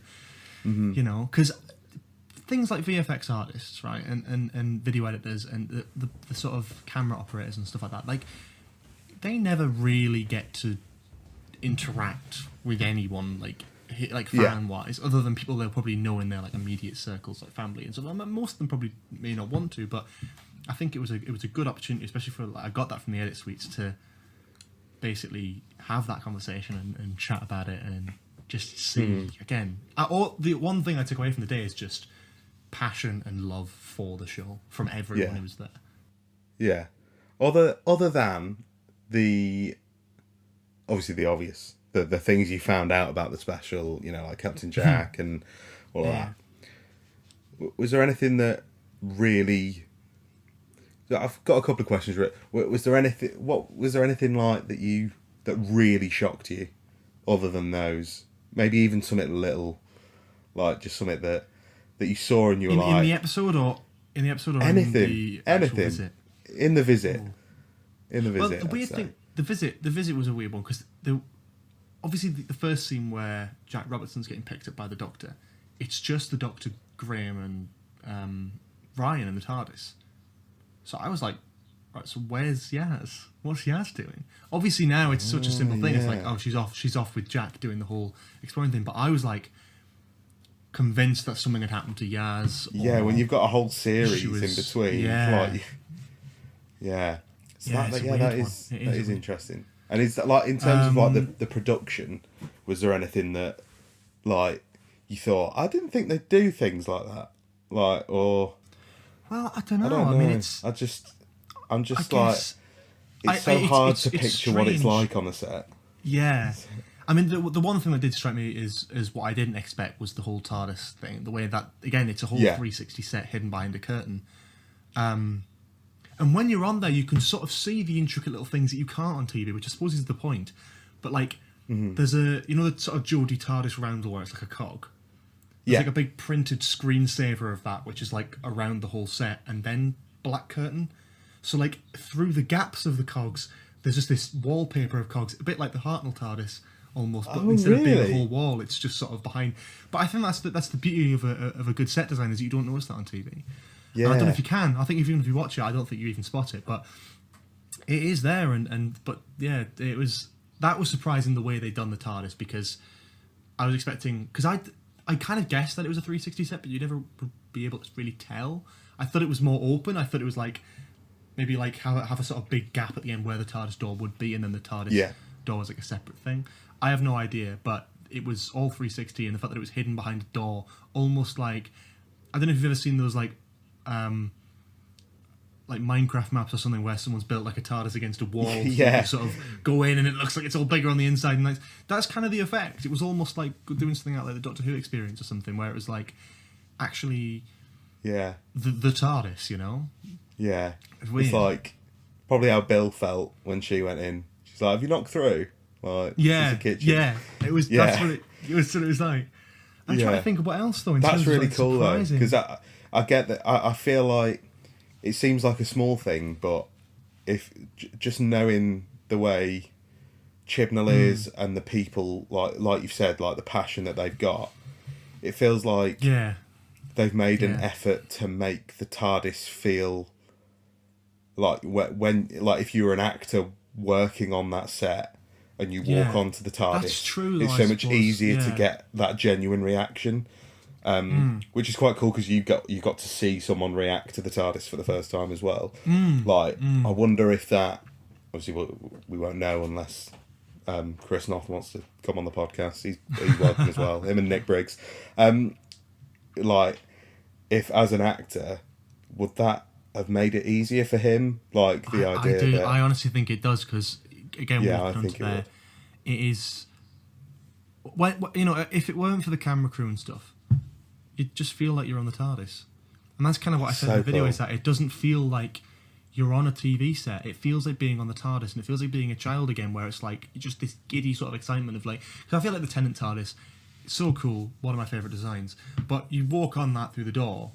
and, because things like VFX artists, right, and video editors and the sort of camera operators and stuff like that, like, they never really get to interact with anyone, like fan-wise, other than people they'll probably know in their like immediate circles, like family and stuff. Most of them probably may not want to, but I think it was a good opportunity, especially for, like, I got that from the edit suites, to basically have that conversation and chat about it and just see again. The one thing I took away from the day is just passion and love for the show from everyone who was there. Yeah. Other than the obviously the obvious, the things you found out about the special, you know, like Captain Jack and all of that. Was there anything that really? I've got a couple of questions. Was there anything like that really shocked you, other than those? Maybe even something little, like just something that you saw and you were like, in the episode or anything, anything visit? In the visit. In the visit. Well, the weird thing, the visit was a weird one, because obviously the first scene where Jack Robertson's getting picked up by the Doctor, it's just the Doctor, Graham, and Ryan in the TARDIS. So I was like, right, so where's Yaz? What's Yaz doing? Obviously now it's such a simple thing. It's like, oh, she's off with Jack doing the whole exploring thing. But I was like convinced that something had happened to Yaz. Yeah, when you've got a whole series in between. Yeah. Like, yeah. So Yeah, that is interesting. And is that, like, in terms of like the production, was there anything that, like, you thought, I didn't think they'd do things like that, like, or? Well, I don't know. I mean, it's so hard to picture what it's like on the set. Yeah. I mean, the one thing that did strike me is what I didn't expect was the whole TARDIS thing. The way that, again, it's a whole 360 set hidden behind a curtain. And when you're on there, you can sort of see the intricate little things that you can't on TV, which I suppose is the point. But, like, there's the sort of Jodie TARDIS roundel where it's like a cog. There's like a big printed screensaver of that, which is like around the whole set, and then black curtain. So, like, through the gaps of the cogs, there's just this wallpaper of cogs, a bit like the Hartnell TARDIS almost, but instead of being a whole wall, it's just sort of behind. But I think that's the beauty of a good set design, is you don't notice that on TV. Yeah. And I don't know if you can. I think even if you watch it, I don't think you even spot it, but it is there. But yeah, that was surprising the way they'd done the TARDIS, because I was expecting, because I kind of guessed that it was a 360 set, but you'd never be able to really tell. I thought it was more open. I thought it was like, maybe like have a sort of big gap at the end where the TARDIS door would be, and then the TARDIS door was like a separate thing. I have no idea, but it was all 360, and the fact that it was hidden behind a door, almost like, I don't know if you've ever seen those like Minecraft maps or something where someone's built like a TARDIS against a wall. Yeah. You sort of go in and it looks like it's all bigger on the inside, and that's kind of the effect. It was almost like doing something out like the Doctor Who experience or something, where it was like actually the TARDIS, you know? Yeah. It's like probably how Bill felt when she went in. She's like, have you knocked through? Like, yeah, the kitchen. Yeah. It was that's what it was like. I'm trying to think of what else though. That's really cool though, because I get that. I feel like it seems like a small thing, but if just knowing the way Chibnall is and the people, like you've said, like the passion that they've got, it feels like they've made an effort to make the TARDIS feel like when if you were an actor working on that set and you walk onto the TARDIS, that's true, it's so much easier to get that genuine reaction. Which is quite cool, because you got to see someone react to the TARDIS for the first time as well. I wonder if that, obviously we won't know unless Chris Noth wants to come on the podcast. He's welcome as well. Him and Nick Briggs. Like, if as an actor, would that have made it easier for him? Like the idea. I honestly think it does, because again, I think it is. If it weren't for the camera crew and stuff, you'd just feel like you're on the TARDIS. And that's kind of what I said in the video, is that it doesn't feel like you're on a TV set. It feels like being on the TARDIS, and it feels like being a child again, where it's like just this giddy sort of excitement of like, because I feel like the Tennant TARDIS, it's so cool, one of my favourite designs, but you walk on that through the door,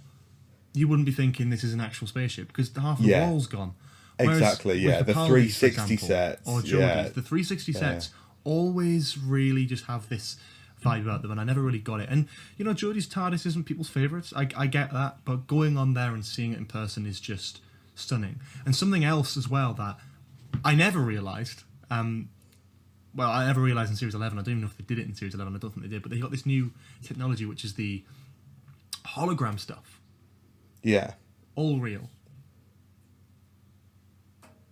you wouldn't be thinking this is an actual spaceship, because half the wall's gone. Whereas exactly, the 360 sets. Or Jodie's, the 360 sets always really just have this vibe about them, and I never really got it. And Jodie's TARDIS isn't people's favourites. I get that, but going on there and seeing it in person is just stunning. And something else as well that I never realised. Well, I never realised in Series 11. I don't even know if they did it in Series 11. I don't think they did, but they got this new technology, which is the hologram stuff. Yeah. All real.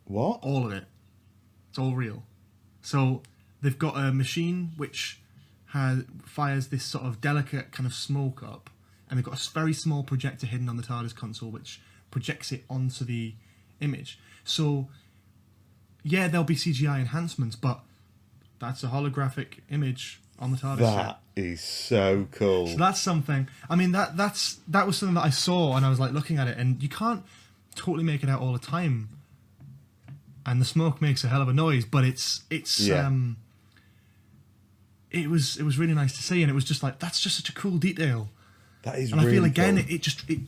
What? All of it. It's all real. So they've got a machine which fires this sort of delicate kind of smoke up, and they've got a very small projector hidden on the TARDIS console which projects it onto the image. So, yeah, there'll be CGI enhancements, but that's a holographic image on the TARDIS. That is so cool. So that's something. I mean, that was something that I saw, and I was like looking at it, and you can't totally make it out all the time. And the smoke makes a hell of a noise, but it was really nice to see, and it was just like, that's just such a cool detail. That is and really I feel again cool.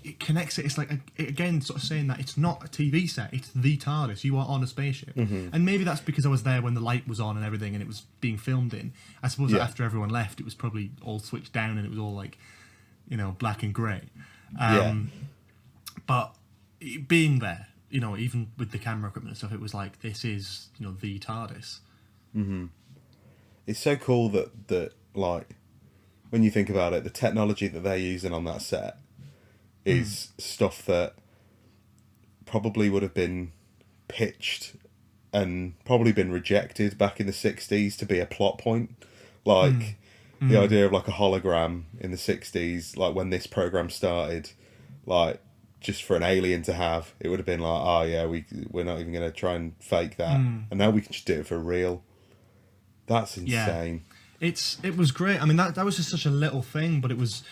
it connects it. It's like again sort of saying that it's not a TV set, it's the TARDIS. You are on a spaceship, and maybe that's because I was there when the light was on and everything, and it was being filmed in. I suppose that after everyone left, it was probably all switched down and it was all like, black and grey. But being there, even with the camera equipment and stuff, it was like, this is the TARDIS. Mm-hmm. It's so cool that like, when you think about it, the technology that they're using on that set is stuff that probably would have been pitched and probably been rejected back in the 60s to be a plot point. Like, the idea of like a hologram in the 60s, like when this program started, like, just for an alien to have, it would have been like, oh yeah, we're not even going to try and fake that. And now we can just do it for real. That's insane. Yeah. It was great. I mean, that was just such a little thing, but it was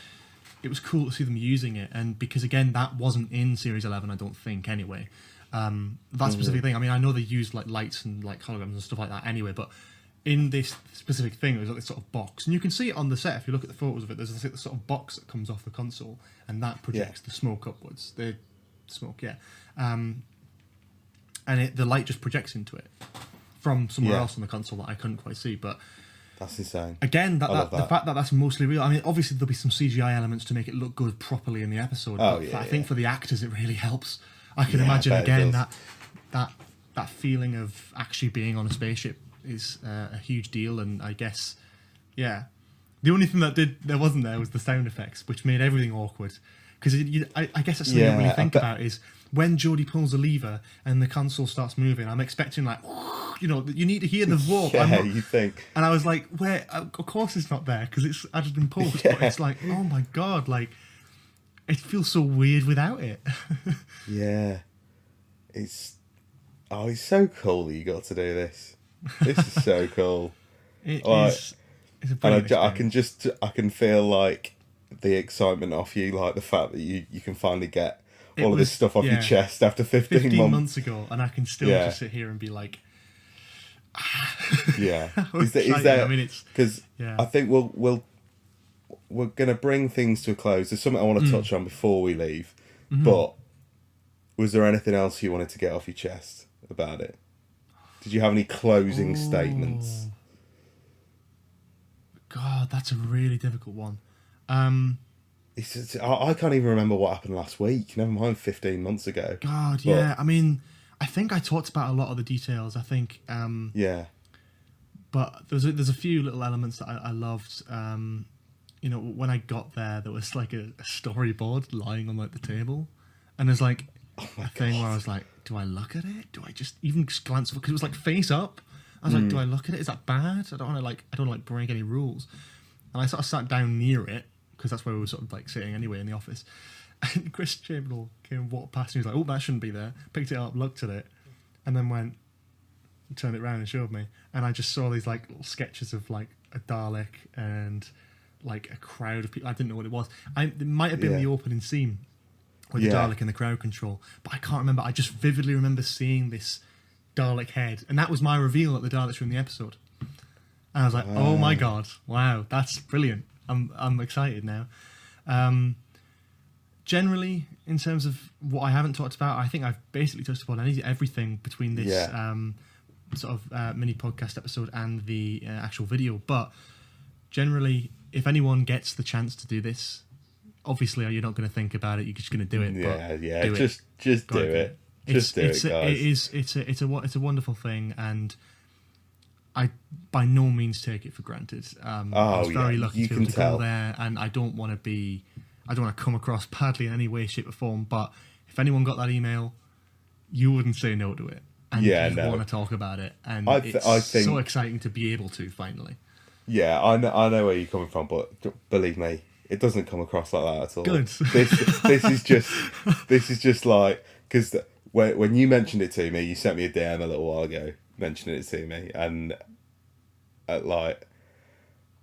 cool to see them using it. And because, again, that wasn't in Series 11, I don't think, anyway. That specific thing, I mean, I know they used like lights and like holograms and stuff like that anyway, but in this specific thing, it was like this sort of box. And you can see it on the set, if you look at the photos of it, there's this sort of box that comes off the console, and that projects the smoke upwards. The smoke, yeah. And the light just projects into it from somewhere else on the console that I couldn't quite see, but... That's insane. Again, the fact that that's mostly real. I mean, obviously there'll be some CGI elements to make it look good properly in the episode. I think for the actors it really helps. I can imagine again that feeling of actually being on a spaceship is a huge deal. And I guess, the only thing that wasn't there was the sound effects, which made everything awkward. Because I guess that's something you don't really think about is when Jodie pulls a lever and the console starts moving, I'm expecting like, you need to hear the vote. You think. And I was like, of course it's not there because it's added in post. But it's like, oh my God, like, it feels so weird without it. Yeah. It's so cool that you got to do this. This is so cool. It's a brilliant and I can feel like the excitement off you, like the fact that you can finally get all of this stuff off your chest after 15 months ago, and I can still just sit here and be like, is there? I mean, it's because I think we're gonna bring things to a close. There's something I want to touch on before we leave, but was there anything else you wanted to get off your chest about it? Did you have any closing statements? God, that's a really difficult one. I can't even remember what happened last week. Never mind 15 months ago. God, yeah. I mean, I think I talked about a lot of the details. I think. But there's a few little elements that I loved. When I got there was like a storyboard lying on like the table, and there's like a thing where I was like, do I look at it? Do I just glance? Because it was like face up. I was like, do I look at it? Is that bad? I don't want to break any rules. And I sort of sat down near it because that's where we were sort of like sitting anyway in the office. And Chris Chibnall came and walked past and he was like, oh, that shouldn't be there. Picked it up, looked at it, and then turned it around and showed me. And I just saw these like little sketches of like a Dalek and like a crowd of people. I didn't know what it was. It might have been the opening scene with the Dalek and the crowd control, but I can't remember. I just vividly remember seeing this Dalek head, and that was my reveal that the Daleks were in the episode. And I was like, oh my God, wow, that's brilliant. I'm excited now. Generally, in terms of what I haven't talked about, I think I've basically touched upon everything between this sort of mini podcast episode and the actual video. But generally, if anyone gets the chance to do this, obviously you're not going to think about it. You're just going to do it. Yeah. Do Just do it. Just do it, guys. It's a wonderful thing, and I by no means take it for granted. I was very lucky to be able to go there, and I don't want to come across badly in any way, shape, or form. But if anyone got that email, you wouldn't say no to it, and you want to talk about it, and I think so exciting to be able to finally. Yeah, I know where you're coming from, but believe me, it doesn't come across like that at all. Good. This is just like, because when you mentioned it to me, you sent me a DM a little while ago mentioning it to me, and I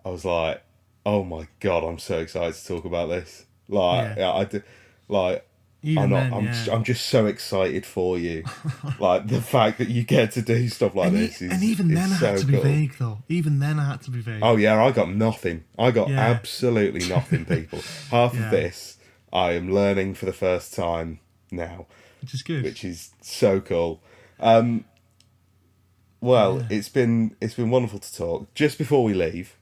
was like, oh my god, I'm so excited to talk about this. I'm just so excited for you. Like, the fact that you get to do stuff like this is, and even then I had to be cool. vague though. Even then I had to be vague. Oh yeah, I got nothing. I got absolutely nothing, people. Half of this I am learning for the first time now, which is good. Which is so cool. It's been wonderful to talk. Just before we leave,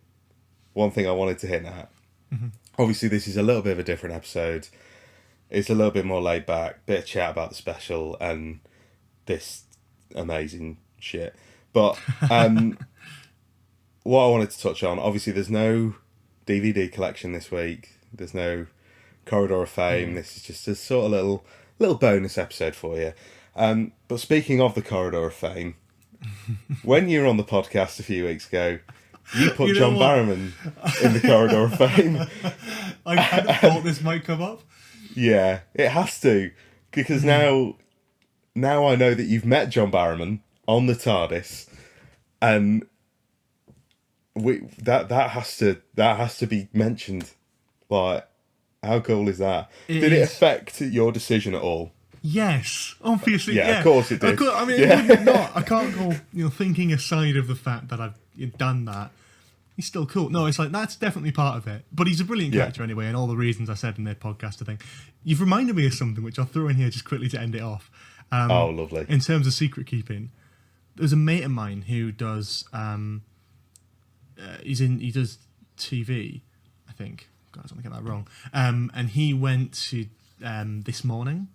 one thing I wanted to hint at. Mm-hmm. Obviously, this is a little bit of a different episode. It's a little bit more laid back, bit of chat about the special and this amazing shit. But what I wanted to touch on, obviously there's no DVD collection this week. There's no Corridor of Fame. This is just a sort of little bonus episode for you. But speaking of the Corridor of Fame, when you were on the podcast a few weeks ago, you put John Barrowman in the Corridor of Fame. I kind of thought this might come up. Yeah, it has to, because now I know that you've met John Barrowman on the TARDIS, and that has to be mentioned. Like, how cool is that? Did it affect your decision at all? Yes, obviously. Yeah, of course it did. It would not. I can't go, thinking aside of the fact that I've done that. He's still cool. No, it's like, that's definitely part of it. But he's a brilliant character anyway, and all the reasons I said in their podcast, I think. You've reminded me of something, which I'll throw in here just quickly to end it off. Lovely. In terms of secret keeping, there's a mate of mine who does, he does TV, I think. God, I don't want to get that wrong. And he went to This Morning.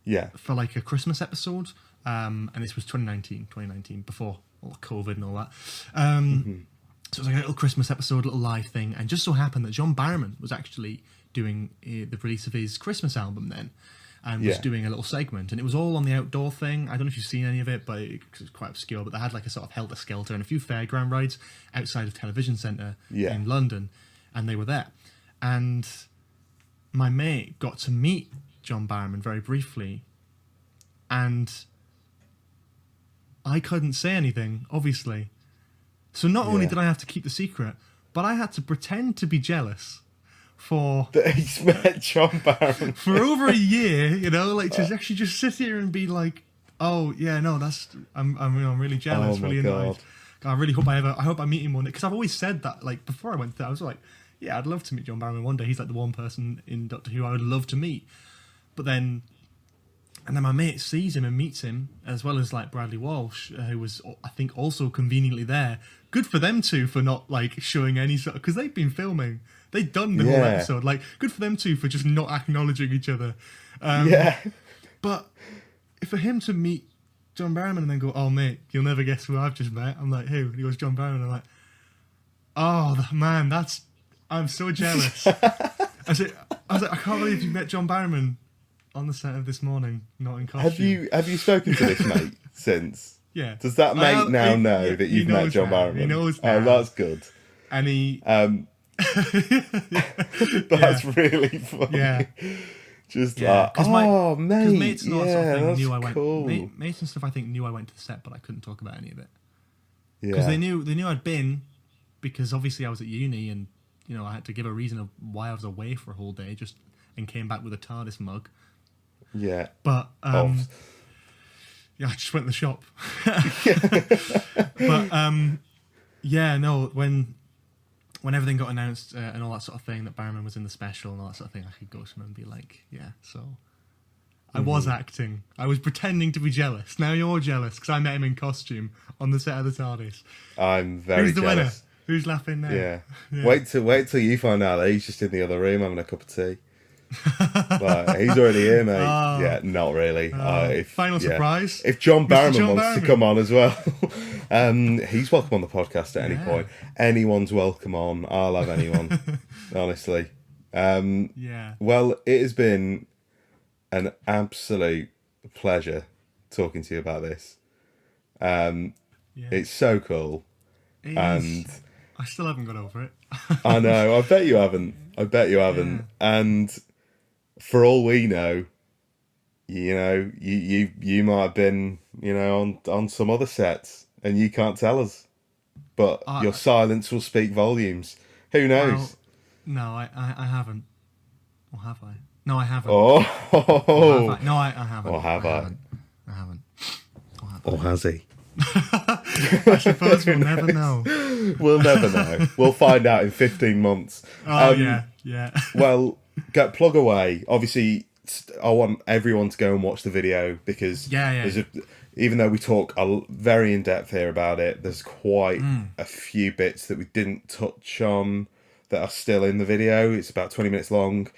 Yeah. For like a Christmas episode. And this was 2019, before all COVID and all that. So it was like a little Christmas episode, a little live thing, and just so happened that John Barrowman was actually doing the release of his Christmas album then, and was doing a little segment, and it was all on the outdoor thing. I don't know if you've seen any of it, but it's quite obscure, but they had like a sort of helter-skelter and a few fairground rides outside of Television Centre in London, and they were there. And my mate got to meet John Barrowman very briefly, and I couldn't say anything, obviously. So not only did I have to keep the secret, but I had to pretend to be jealous for... That he's met John Barrowman. For over a year, to actually just sit here and be like, oh, yeah, no, I'm really jealous, really annoyed. God, I really hope I hope I meet him one day. Because I've always said that, like, before I went there, I was like, yeah, I'd love to meet John Barrowman one day. He's like the one person in Doctor Who I would love to meet. But then... And then my mate sees him and meets him, as well as like Bradley Walsh, who was, I think, also conveniently there. Good for them two for not like showing any sort of, because they've been filming, they'd done the whole episode. Like, good for them two for just not acknowledging each other. But for him to meet John Barrowman and then go, "Oh mate, you'll never guess who I've just met." I'm like, "Who?" And he goes, "John Barrowman." I'm like, "Oh man, I'm so jealous." I was like, I can't believe you met John Barrowman on the set of This Morning, not in costume. Have you spoken to this mate since? Yeah. Does that mate know that you've met John Barrowman? He knows now. Oh, that's good. And he... That's really funny. Yeah. Just like, oh, mate. Because mates and all that sort of thing knew I went... Cool. Mates and stuff, I think, knew I went to the set, but I couldn't talk about any of it. Yeah. Because they knew I'd been, because obviously I was at uni and, I had to give a reason of why I was away for a whole day, and came back with a TARDIS mug. Yeah. But, I just went to the shop. But, when everything got announced and all that sort of thing, that Barrowman was in the special and all that sort of thing, I could go to him and be like, so... I was acting. I was pretending to be jealous. Now you're jealous, because I met him in costume on the set of the TARDIS. I'm very Who's the jealous. winner? Who's laughing now? Yeah. Wait till you find out that he's just in the other room having a cup of tea. Like, he's already here, mate. Yeah, not really. Final surprise. If John Barrowman wants Barrowman. to come on as well, he's welcome on the podcast at any point. Anyone's welcome on. I'll have anyone, honestly. Well, it has been an absolute pleasure talking to you about this. It's so cool. And I still haven't got over it. I know. I bet you haven't. Yeah. And for all we know, you might have been, on some other sets, and you can't tell us. But your silence will speak volumes. Who knows? Well, no, I haven't. Or have I? No, I haven't. Oh. Or have I? No, I haven't. Or have I? I haven't. Or has he? I suppose we'll never know. We'll never know. We'll find out in 15 months. Oh, yeah. Well, plug away. Obviously, I want everyone to go and watch the video because even though we talk very in depth here about it, there's quite a few bits that we didn't touch on that are still in the video. It's about 20 minutes long.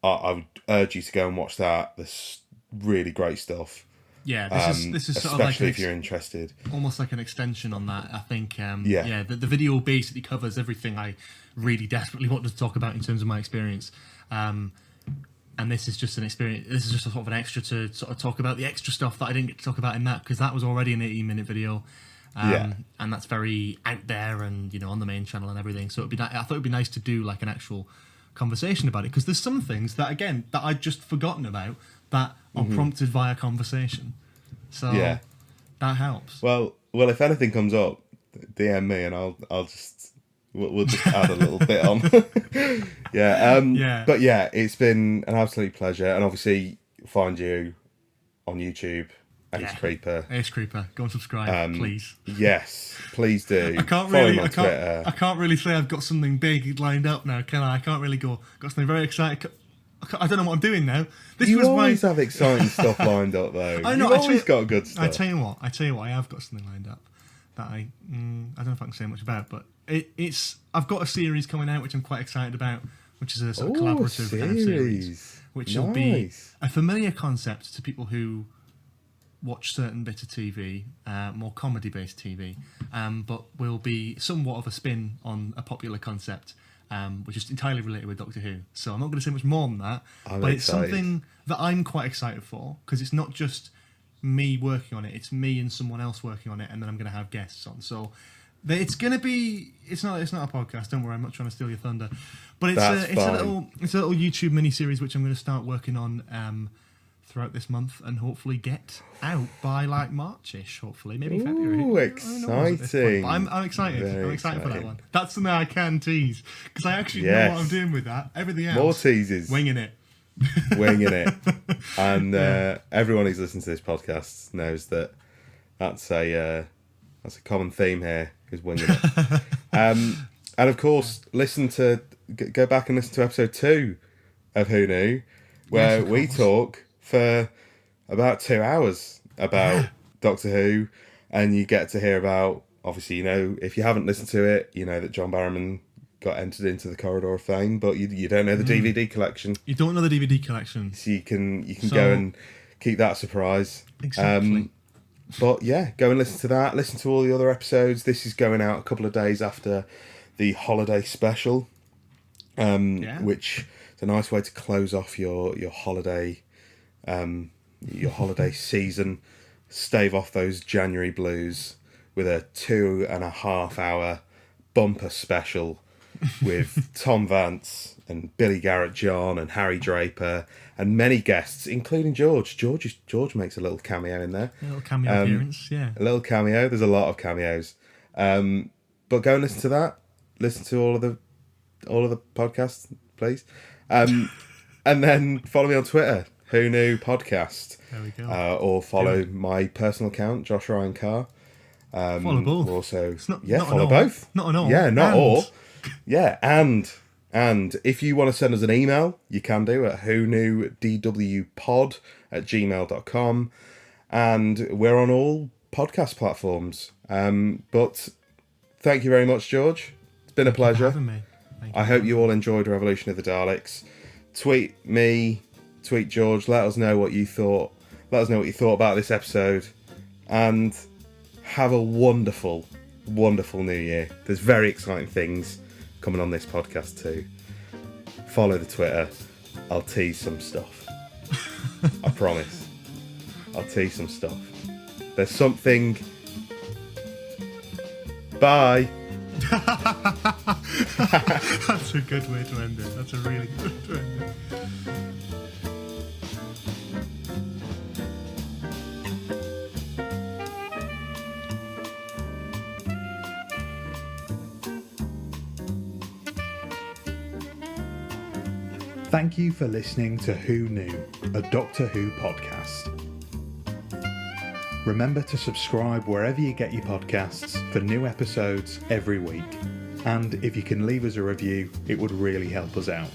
I would urge you to go and watch that. There's really great stuff. Yeah, this is sort especially of like if you're interested. Almost like an extension on that. I think. The video basically covers everything I really desperately wanted to talk about in terms of my experience. And this is just an experience. This is just a sort of an extra to sort of talk about the extra stuff that I didn't get to talk about in that because that was already an 18-minute video. And that's very out there and on the main channel and everything. So I thought it'd be nice to do like an actual conversation about it because there's some things that again that I'd just forgotten about that are prompted via conversation. So that helps. Well, if anything comes up, DM me and we'll just add a little bit on. But it's been an absolute pleasure, and obviously find you on YouTube. ACECREEPER. Go and subscribe, please. Yes, please do. I can't really say I've got something big lined up now, can I? I can't really got something very exciting. I don't know what I'm doing now. You always have exciting stuff lined up, though. I know. You've always got good stuff. I tell you what, I have got something lined up that I don't know if I can say much about, but it's I've got a series coming out which I'm quite excited about, which is a sort of collaborative kind of series, which will be a familiar concept to people who watch certain bits of TV, more comedy-based TV, but will be somewhat of a spin on a popular concept, which is entirely related with Doctor Who. So I'm not going to say much more than that, it's something that I'm quite excited for, because it's not just me working on it, it's me and someone else working on it, and then I'm going to have guests on. So it's going to be... It's not a podcast, don't worry, I'm not trying to steal your thunder. But it's a little YouTube mini-series which I'm going to start working on throughout this month and hopefully get out by like March-ish, hopefully, maybe February. Ooh, exciting. I'm excited. I'm excited for that one. That's something I can tease because I actually know what I'm doing with that. Everything else, more teases. Winging it. And everyone who's listened to this podcast knows that that's a common theme here, is winging it. And of course, go back and listen to episode 2 of Who Knew, where we talk for about 2 hours about Doctor Who, and you get to hear about, obviously, if you haven't listened to it, you know that John Barrowman got entered into the Corridor of Fame, but you don't know the DVD collection. You don't know the DVD collection. So you can go and keep that surprise. Exactly. But yeah, go and listen to that. Listen to all the other episodes. This is going out a couple of days after the holiday special, which is a nice way to close off your holiday season, stave off those January blues with a 2.5 hour bumper special with Tom Vance and Billy Garrett John and Harry Draper and many guests, including George. George makes a little cameo in there. A little cameo appearance, yeah. A little cameo. There's a lot of cameos. But go and listen to that. Listen to all of the podcasts, please. And then follow me on Twitter, Who Knew Podcast. There we go. Or follow my personal account, Josh Ryan Carr. Follow both. Also, not follow both. Not an all. Yeah, not all. Yeah, and if you want to send us an email, you can do at whoknewdwpod@gmail.com, and we're on all podcast platforms. But thank you very much, George. It's been a pleasure. Thank you for having me. I hope you all enjoyed Revolution of the Daleks. Tweet me, tweet George. Let us know what you thought. Let us know what you thought about this episode. And have a wonderful, wonderful new year. There's very exciting things coming on this podcast too. Follow the Twitter. I'll tease some stuff. I promise. I'll tease some stuff. There's something. Bye. That's a good way to end it. That's a really good way to end it. Thank you for listening to Who Knew, a Doctor Who podcast. Remember to subscribe wherever you get your podcasts for new episodes every week. And if you can leave us a review, it would really help us out.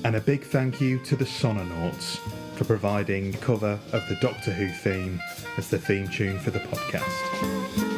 And a big thank you to the Sononauts for providing cover of the Doctor Who theme as the theme tune for the podcast.